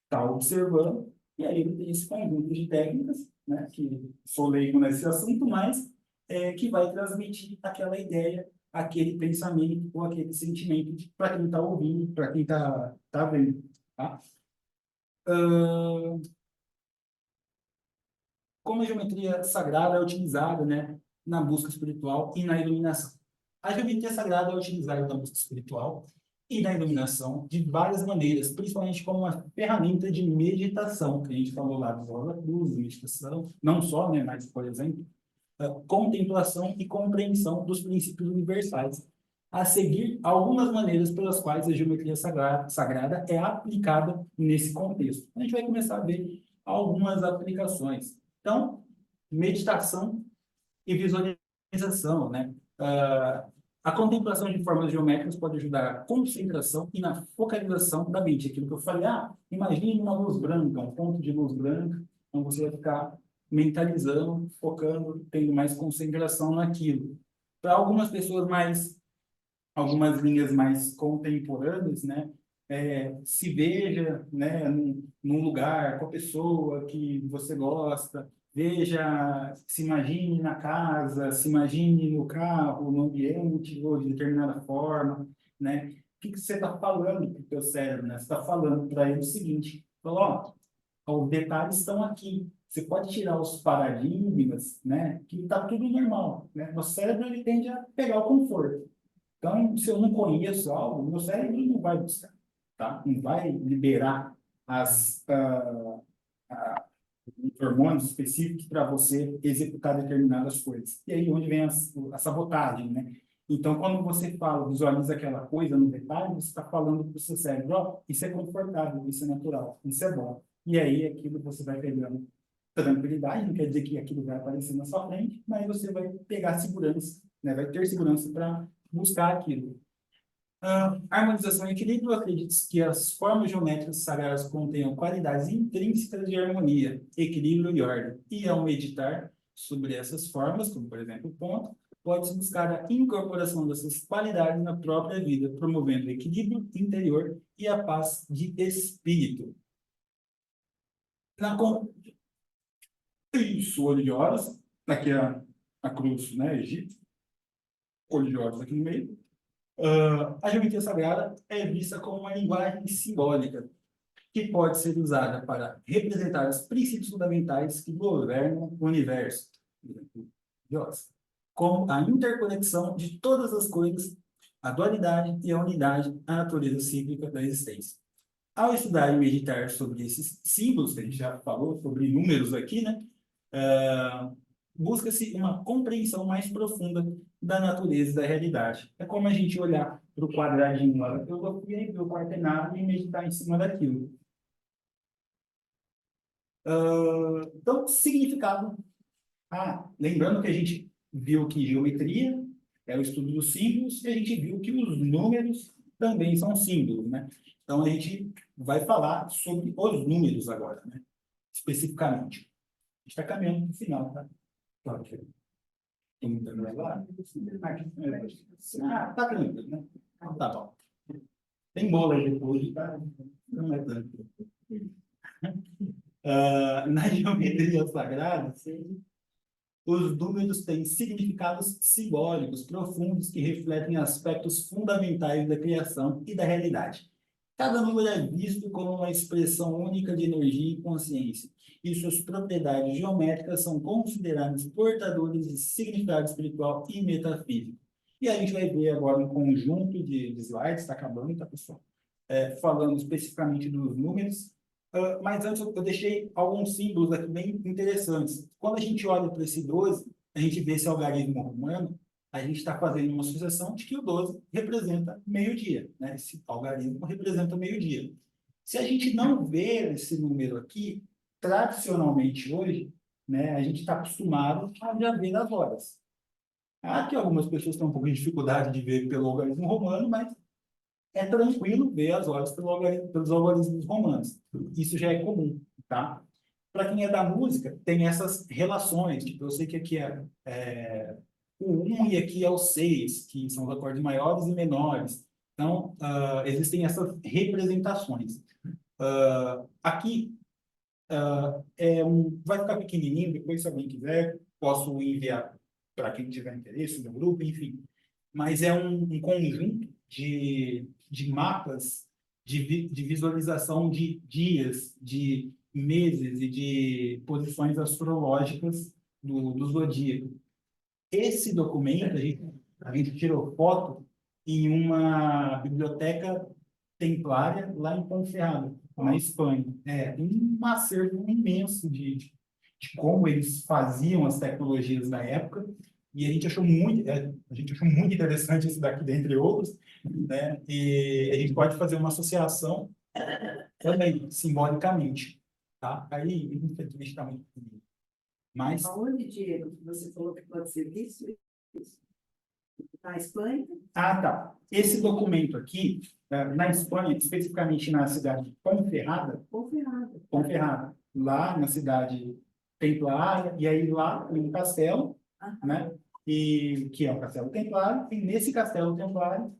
está observando, e aí ele tem esse conjunto de técnicas, né, que sou leigo nesse assunto, mas que vai transmitir aquela ideia, aquele pensamento ou aquele sentimento para quem está ouvindo, para quem tá vendo. Tá? Como a geometria sagrada é utilizada, né, na busca espiritual e na iluminação? A geometria sagrada é utilizada na busca espiritual e na iluminação de várias maneiras, principalmente como uma ferramenta de meditação, que a gente falou lá do Rosa Cruz, meditação, não só, né, mas, por exemplo, contemplação e compreensão dos princípios universais. A seguir, algumas maneiras pelas quais a geometria sagrada é aplicada nesse contexto. A gente vai começar a ver algumas aplicações. Então, meditação e visualização, né? A contemplação de formas geométricas pode ajudar a concentração e na focalização da mente. Aquilo que eu falei, imagine uma luz branca, um ponto de luz branca, então você vai ficar mentalizando, focando, tendo mais concentração naquilo. Para algumas pessoas algumas linhas mais contemporâneas, né? Se veja, né, num lugar com a pessoa que você gosta, se imagine na casa, se imagine no carro, no ambiente, ou de determinada forma, né? O que você está falando para o teu cérebro, né? Você está falando para ele o seguinte, falou, os detalhes estão aqui. Você pode tirar os paradigmas, né? Que está tudo normal, né? O cérebro ele tende a pegar o conforto. Então, se eu não conheço algo, meu cérebro não vai buscar, tá? Não vai liberar os hormônios específicos para você executar determinadas coisas. E aí onde vem a sabotagem, né? Então, quando você visualiza aquela coisa no detalhe, você está falando para o seu cérebro, isso é confortável, isso é natural, isso é bom. E aí aquilo você vai pegando tranquilidade, não quer dizer que aquilo vai aparecer na sua frente, mas você vai pegar segurança, né? Vai ter segurança para buscar aquilo. Harmonização e equilíbrio. Acredito que as formas geométricas sagradas contenham qualidades intrínsecas de harmonia, equilíbrio e ordem. E ao meditar sobre essas formas, como por exemplo o ponto, pode-se buscar a incorporação dessas qualidades na própria vida, promovendo o equilíbrio interior e a paz de espírito. Isso, olho de Horus, aqui é a cruz, né, Egito, olho de Horus aqui no meio. A geometria sagrada é vista como uma linguagem simbólica que pode ser usada para representar os princípios fundamentais que governam o universo, como a interconexão de todas as coisas, a dualidade e a unidade, a natureza cíclica da existência. Ao estudar e meditar sobre esses símbolos, que a gente já falou, sobre números aqui, né? busca-se uma compreensão mais profunda da natureza e da realidade. É como a gente olhar para o quadradinho lá da filosofia e ver o quaternário e meditar em cima daquilo. Então, significado. Lembrando que a gente viu que geometria é o estudo dos símbolos e a gente viu que os números também são símbolos, né? Então, a gente vai falar sobre os números agora, né? Especificamente. A gente está caminhando para o final, tá? Claro que tem muita coisa lá. Tá tranquilo, né? Então, tá bom. Tem bola aí depois, tá? Não é tanto. Na geometria sagrada, os números têm significados simbólicos profundos que refletem aspectos fundamentais da criação e da realidade. Cada número é visto como uma expressão única de energia e consciência, e suas propriedades geométricas são consideradas portadoras de significado espiritual e metafísico. E a gente vai ver agora um conjunto de slides, está acabando, tá, pessoal? Falando especificamente dos números. Mas antes eu deixei alguns símbolos aqui bem interessantes. Quando a gente olha para esse 12, a gente vê esse algarismo romano, a gente está fazendo uma associação de que o 12 representa meio-dia, né? Esse algarismo representa meio-dia. Se a gente não ver esse número aqui, tradicionalmente hoje, né, a gente está acostumado a já ver as horas. Aqui algumas pessoas têm um pouco de dificuldade de ver pelo algarismo romano, mas é tranquilo ver as horas pelos algarismos romanos. Isso já é comum, tá? Para quem é da música, tem essas relações. Tipo, eu sei que aqui é o 1 e aqui é o 6, que são os acordes maiores e menores. Então, existem essas representações. Aqui vai ficar pequenininho, depois se alguém quiser, posso enviar para quem tiver interesse no grupo, enfim. Mas é um conjunto de mapas de visualização de dias, de meses e de posições astrológicas do zodíaco. Esse documento, a gente tirou foto em uma biblioteca templária lá em Ponferrada, na Espanha. Um acervo imenso de como eles faziam as tecnologias na época. E a gente achou muito interessante isso daqui, dentre outros, né? E a gente pode fazer uma associação também, simbolicamente, tá? Aí, infelizmente, está muito bonito. Mas... Aonde, Diego, você falou que pode ser visto? Na Espanha? Tá. Esse documento aqui, na Espanha, especificamente na cidade de Ponferrada, lá na cidade templária, e aí lá tem um castelo, né? E que é o Castelo Templário, e nesse Castelo Templário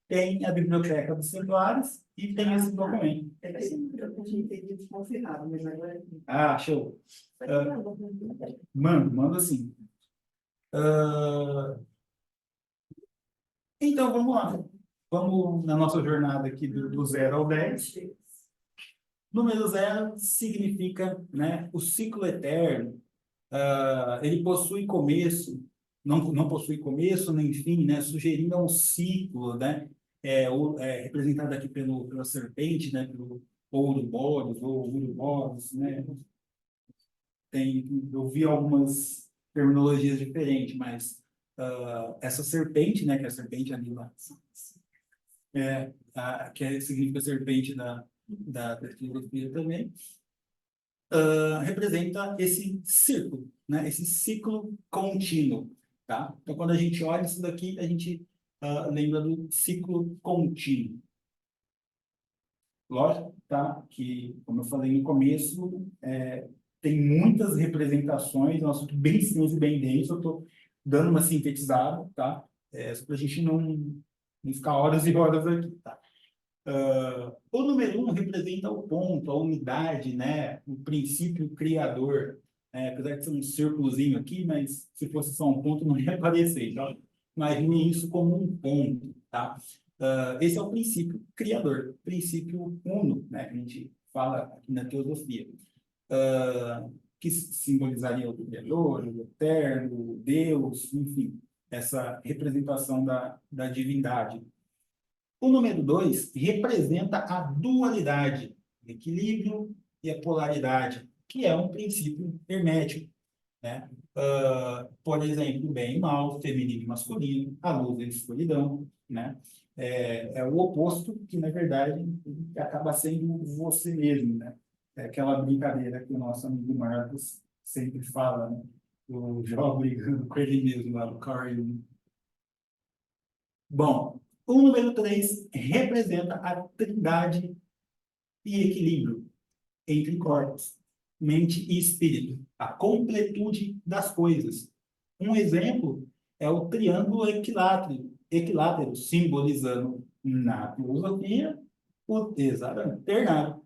tem a Biblioteca dos Templários e tem esse documento. Eu tinha entendido Ponferrada, mas agora... Show. Mando sim. Então, vamos lá. Vamos na nossa jornada aqui do 0 ao 10. Número 0 significa, né, o ciclo eterno. Ele possui começo, não possui começo nem fim, né, sugerindo um ciclo, né, representado aqui pela serpente, né, pelo Ouroboros ou Uroboros, né. Eu vi algumas terminologias diferentes, mas essa serpente, né, que é a serpente ali lá, que significa serpente da filosofia também, representa esse círculo, né? Esse ciclo contínuo, tá? Então, quando a gente olha isso daqui, a gente lembra do ciclo contínuo. Lógico, tá? Que, como eu falei no começo, tem muitas representações, é um assunto bem extenso e bem denso, eu estou dando uma sintetizada, tá? Só para a gente não ficar horas e horas aqui, tá? O número 1 representa o ponto, a unidade, né? O princípio criador. Apesar de ser um círculozinho aqui, mas se fosse só um ponto não ia aparecer. Então, imagine isso como um ponto, tá? Esse é o princípio criador, princípio uno, né? Que a gente fala aqui na teosofia. Que simbolizaria o criador, o eterno, o Deus, enfim, essa representação da divindade. O número 2 representa a dualidade, o equilíbrio e a polaridade, que é um princípio hermético. né? Por exemplo, bem e mal, feminino e masculino, a luz e a escuridão, né? É o oposto que, na verdade, acaba sendo você mesmo, né? É aquela brincadeira que o nosso amigo Marcos sempre fala, né? O Jó brigando com ele mesmo lá no Carl Jung. Bom, o número 3 representa a trindade e equilíbrio entre corpos, mente e espírito, a completude das coisas. Um exemplo é o triângulo equilátero, simbolizando na filosofia o hexágono ternário,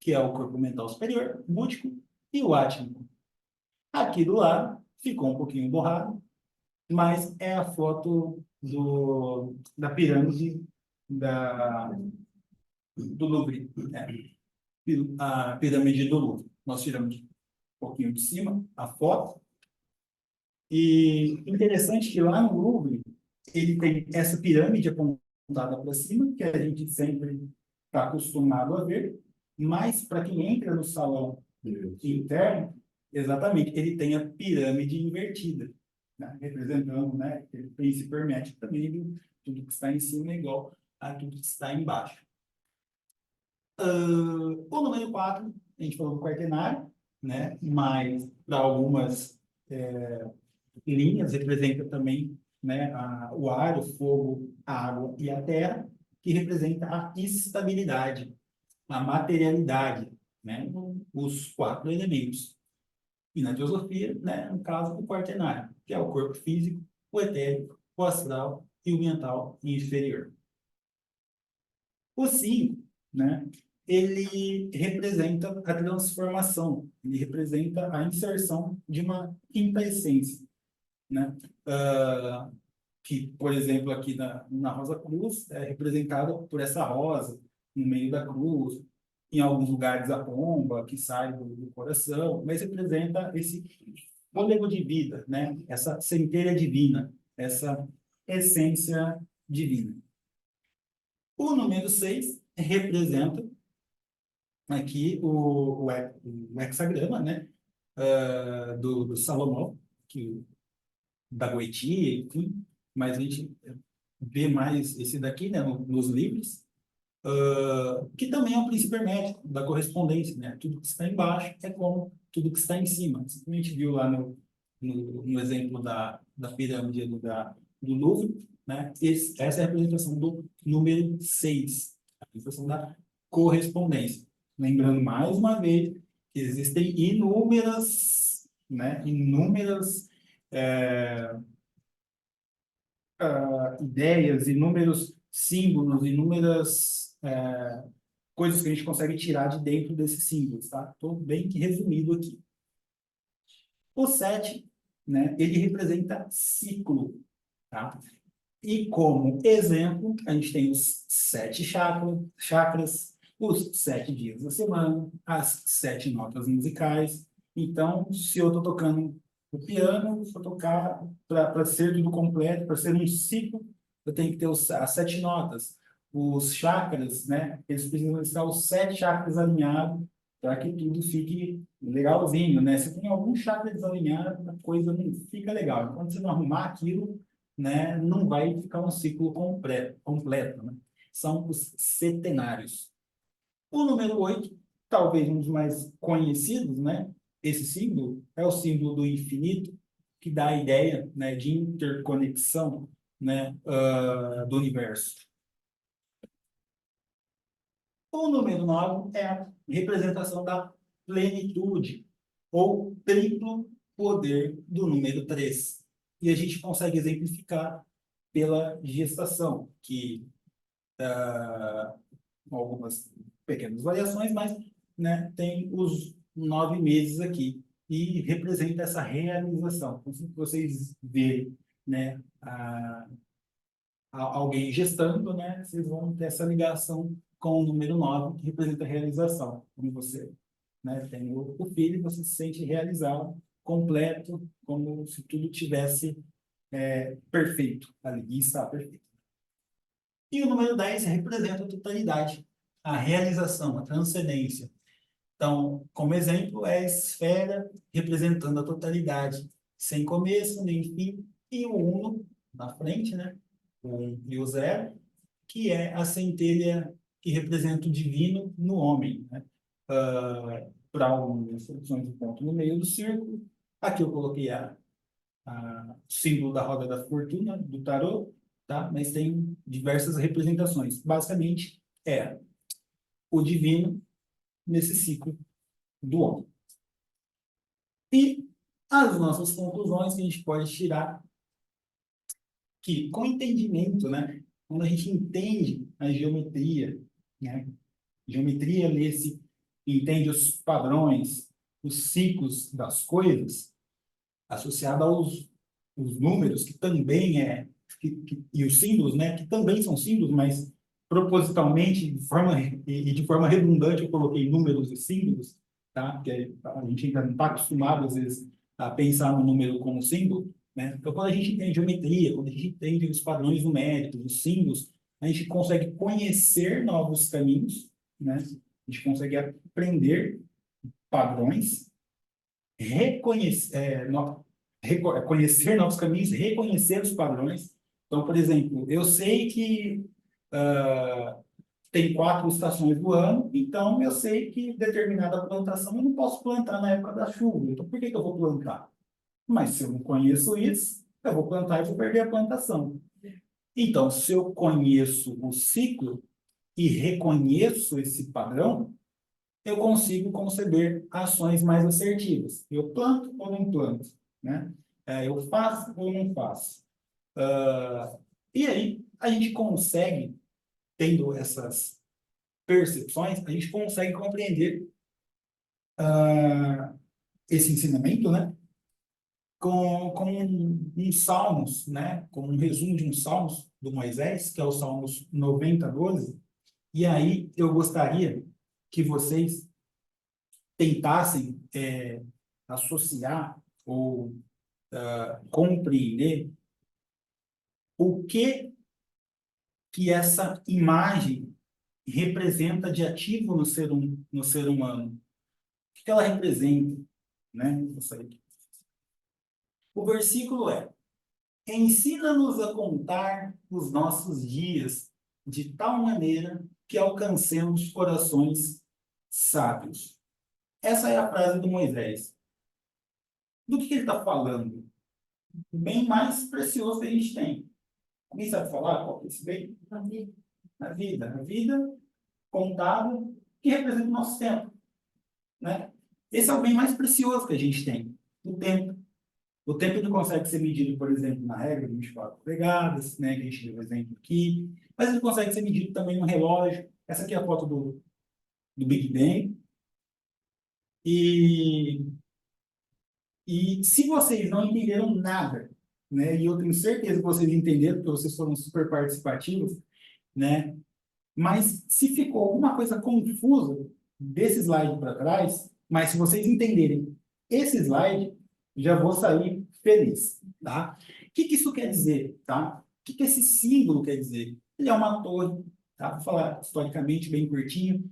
que é o corpo mental superior, búdico e o átmico. Aqui do lado ficou um pouquinho borrado, mas é a foto da pirâmide do Louvre, né? A pirâmide do Louvre. Nós tiramos um pouquinho de cima a foto. E interessante que lá no Louvre, ele tem essa pirâmide apontada para cima, que a gente sempre está acostumado a ver, mas para quem entra no salão interno, exatamente, ele tem a pirâmide invertida, né? Representando, né, aquele príncipe hermético também, tudo que está em cima é igual a tudo que está embaixo. O número 4, a gente falou do quaternário, né? Mas para algumas linhas representa também, né, o ar, o fogo, a água e a terra, que representa a estabilidade, a materialidade, né? Os 4 elementos. E na teosofia, né, no caso, o quaternário, que é o corpo físico, o etérico, o astral e o mental inferior. O 5, né, ele representa a transformação, ele representa a inserção de uma quinta essência, né? Que, por exemplo, aqui na Rosa Cruz, é representada por essa rosa no meio da cruz, em alguns lugares a pomba que sai do coração, mas representa esse fôlego de vida, né? Essa centelha divina, essa essência divina. O número 6 representa aqui o hexagrama, né? Do Salomão, da Goetia, enfim, mas a gente vê mais esse daqui, né, nos livros, que também é um princípio hermético da correspondência, né? Tudo que está embaixo é como tudo que está em cima. A gente viu lá no exemplo da pirâmide do Louvre, né? Essa é a representação do número 6, a representação da correspondência. Lembrando mais uma vez que existem inúmeras, né, ideias, inúmeros símbolos, inúmeras coisas que a gente consegue tirar de dentro desses símbolos, tá? Estou bem que resumido aqui. O 7, né, ele representa ciclo, tá? E como exemplo, a gente tem os 7 chakras, os 7 dias da semana, as 7 notas musicais. Então, se eu estou tocando o piano, se eu tocar para ser tudo completo, para ser um ciclo, eu tenho que ter as 7 notas. Os chakras, né? Eles precisam estar os 7 chakras alinhados para que tudo fique legalzinho, né? Se tem algum chakra desalinhado, a coisa não fica legal. Quando você não arrumar aquilo, né, não vai ficar um ciclo completo, né? São os setenários. O número 8, talvez um dos mais conhecidos, né? Esse símbolo é o símbolo do infinito, que dá a ideia, né, de interconexão, né, do universo. O número 9 é a representação da plenitude, ou triplo poder do número 3. E a gente consegue exemplificar pela gestação, que algumas pequenas variações, mas, né, tem os 9 meses aqui e representa essa realização. Então, se vocês verem, né, alguém gestando, né, vocês vão ter essa ligação com o número 9, que representa a realização. Quando você, né, tem o filho, você se sente realizado, completo, como se tudo tivesse perfeito ali, e está perfeito. E o número 10 representa a totalidade, a realização, a transcendência. Então, como exemplo, é a esfera representando a totalidade, sem começo nem fim, e o uno na frente, né? O 1 e o 0, que é a centelha que representa o divino no homem, né? Para algumas soluções de ponto no meio do círculo. Aqui eu coloquei o símbolo da roda da fortuna, do tarô, tá? Mas tem diversas representações. Basicamente, é o divino nesse ciclo do homem. E as nossas conclusões que a gente pode tirar, que com entendimento, né? Quando a gente entende a geometria, né? Geometria nesse entende os padrões, os ciclos das coisas, associado os números, que também e os símbolos, né? Que também são símbolos, mas propositalmente, de forma redundante, eu coloquei números e símbolos, tá? Porque a gente ainda não está acostumado, às vezes, a pensar no número como símbolo, né? Então, quando a gente entende geometria, quando a gente entende os padrões numéricos, os símbolos, a gente consegue conhecer novos caminhos, né? A gente consegue aprender padrões, conhecer novos caminhos, reconhecer os padrões. Então, por exemplo, eu sei que tem 4 estações do ano, então eu sei que determinada plantação eu não posso plantar na época da chuva. Então, por que eu vou plantar? Mas se eu não conheço isso, eu vou plantar e vou perder a plantação. Então, se eu conheço o ciclo e reconheço esse padrão, eu consigo conceber ações mais assertivas. Eu planto ou não planto, né? Eu faço ou não faço. E aí, a gente consegue, tendo essas percepções, a gente consegue compreender esse ensinamento, né? Com um Salmos, né? Com um resumo de um Salmos do Moisés, que é o Salmos 90:12. E aí, eu gostaria que vocês tentassem associar ou compreender o que essa imagem representa de ativo no ser humano. O que ela representa, né? O versículo é: ensina-nos a contar os nossos dias de tal maneira que alcancemos corações sábios. Essa é a frase do Moisés. Do que ele está falando? O bem mais precioso que a gente tem. Alguém sabe falar qual é esse bem? A vida. A vida contável que representa o nosso tempo, né? Esse é o bem mais precioso que a gente tem, o tempo. O tempo ele consegue ser medido, por exemplo, na regra de 24 polegadas, né, que a gente deu o exemplo aqui, mas ele consegue ser medido também no relógio. Essa aqui é a foto do Big Bang. E se vocês não entenderam nada, né, e eu tenho certeza que vocês entenderam, porque vocês foram super participativos, né, mas se ficou alguma coisa confusa desse slide para trás, mas se vocês entenderem esse slide, já vou sair feliz, tá? O que isso quer dizer, tá? O que esse símbolo quer dizer? Ele é uma torre, tá? Vou falar historicamente bem curtinho.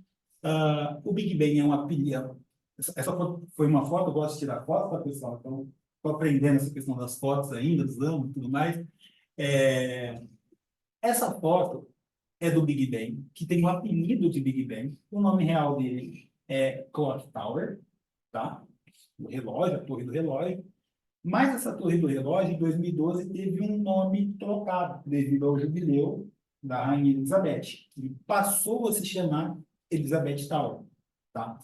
O Big Bang é uma pilha. Essa foi uma foto, eu gosto de tirar foto, tá, pessoal? Então, estou aprendendo essa questão das fotos ainda, dos ângulos e tudo mais. Essa foto é do Big Bang, que tem o apelido de Big Bang. O nome real dele é Clock Tower, tá? O relógio, a torre do relógio. Mas essa torre do relógio, em 2012, teve um nome trocado devido ao jubileu da Rainha Elizabeth. E passou a se chamar Elizabeth Tower, tá?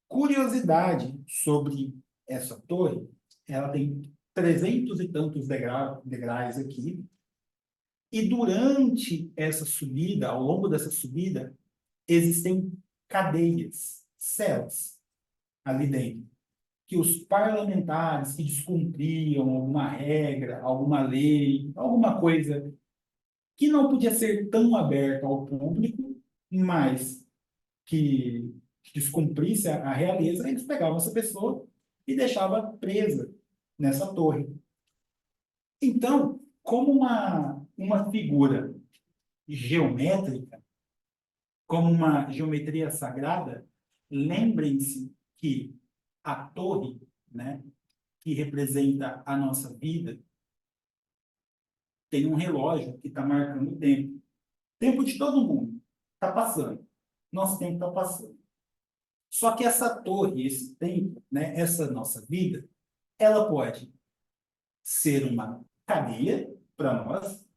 Curiosidade sobre essa torre, ela tem 300 e tantos degraus aqui. E durante essa subida, ao longo dessa subida, existem cadeias, celas ali dentro, que os parlamentares que descumpriam alguma regra, alguma lei, alguma coisa que não podia ser tão aberta ao público, mas que descumprisse a realeza, eles pegavam essa pessoa e deixavam presa nessa torre. Então, como uma figura geométrica, como uma geometria sagrada, lembrem-se que a torre, né, que representa a nossa vida, tem um relógio que está marcando o tempo. O tempo de todo mundo está passando. Nosso tempo está passando. Só que essa torre, esse tempo, né, essa nossa vida, ela pode ser uma cadeia para nós.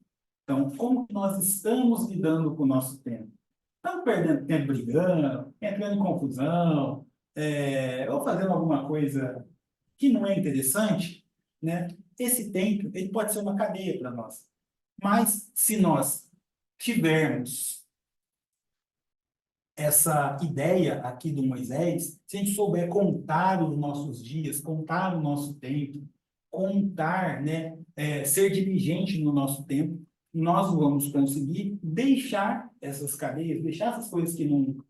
Então, como que nós estamos lidando com o nosso tempo? Estamos perdendo tempo brigando, entrando em confusão, ou fazendo alguma coisa que não é interessante, né? Esse tempo, ele pode ser uma cadeia para nós. Mas, se nós tivermos essa ideia aqui do Moisés, se a gente souber contar os nossos dias, contar o nosso tempo, contar, né, ser diligente no nosso tempo, nós vamos conseguir deixar essas cadeias, deixar essas coisas que não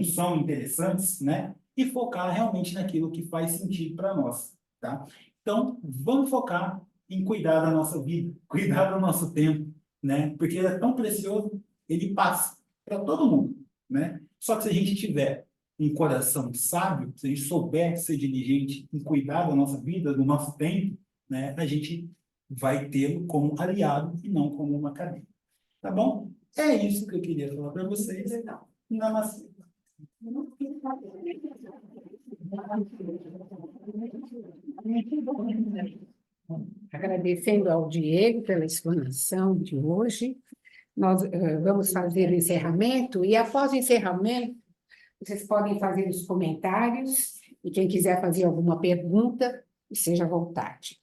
são interessantes, né, e focar realmente naquilo que faz sentido para nós, tá? Então, vamos focar em cuidar da nossa vida, cuidar do nosso tempo, né, porque ele é tão precioso, ele passa para todo mundo, né? Só que se a gente tiver um coração sábio, se a gente souber ser diligente em cuidar da nossa vida, do nosso tempo, né, a gente vai tê-lo como aliado e não como uma cadeia. Tá bom? É isso que eu queria falar para vocês. Namastê. Agradecendo ao Diego pela explanação de hoje. Nós vamos fazer o encerramento, e após o encerramento, vocês podem fazer os comentários, e quem quiser fazer alguma pergunta, seja à vontade.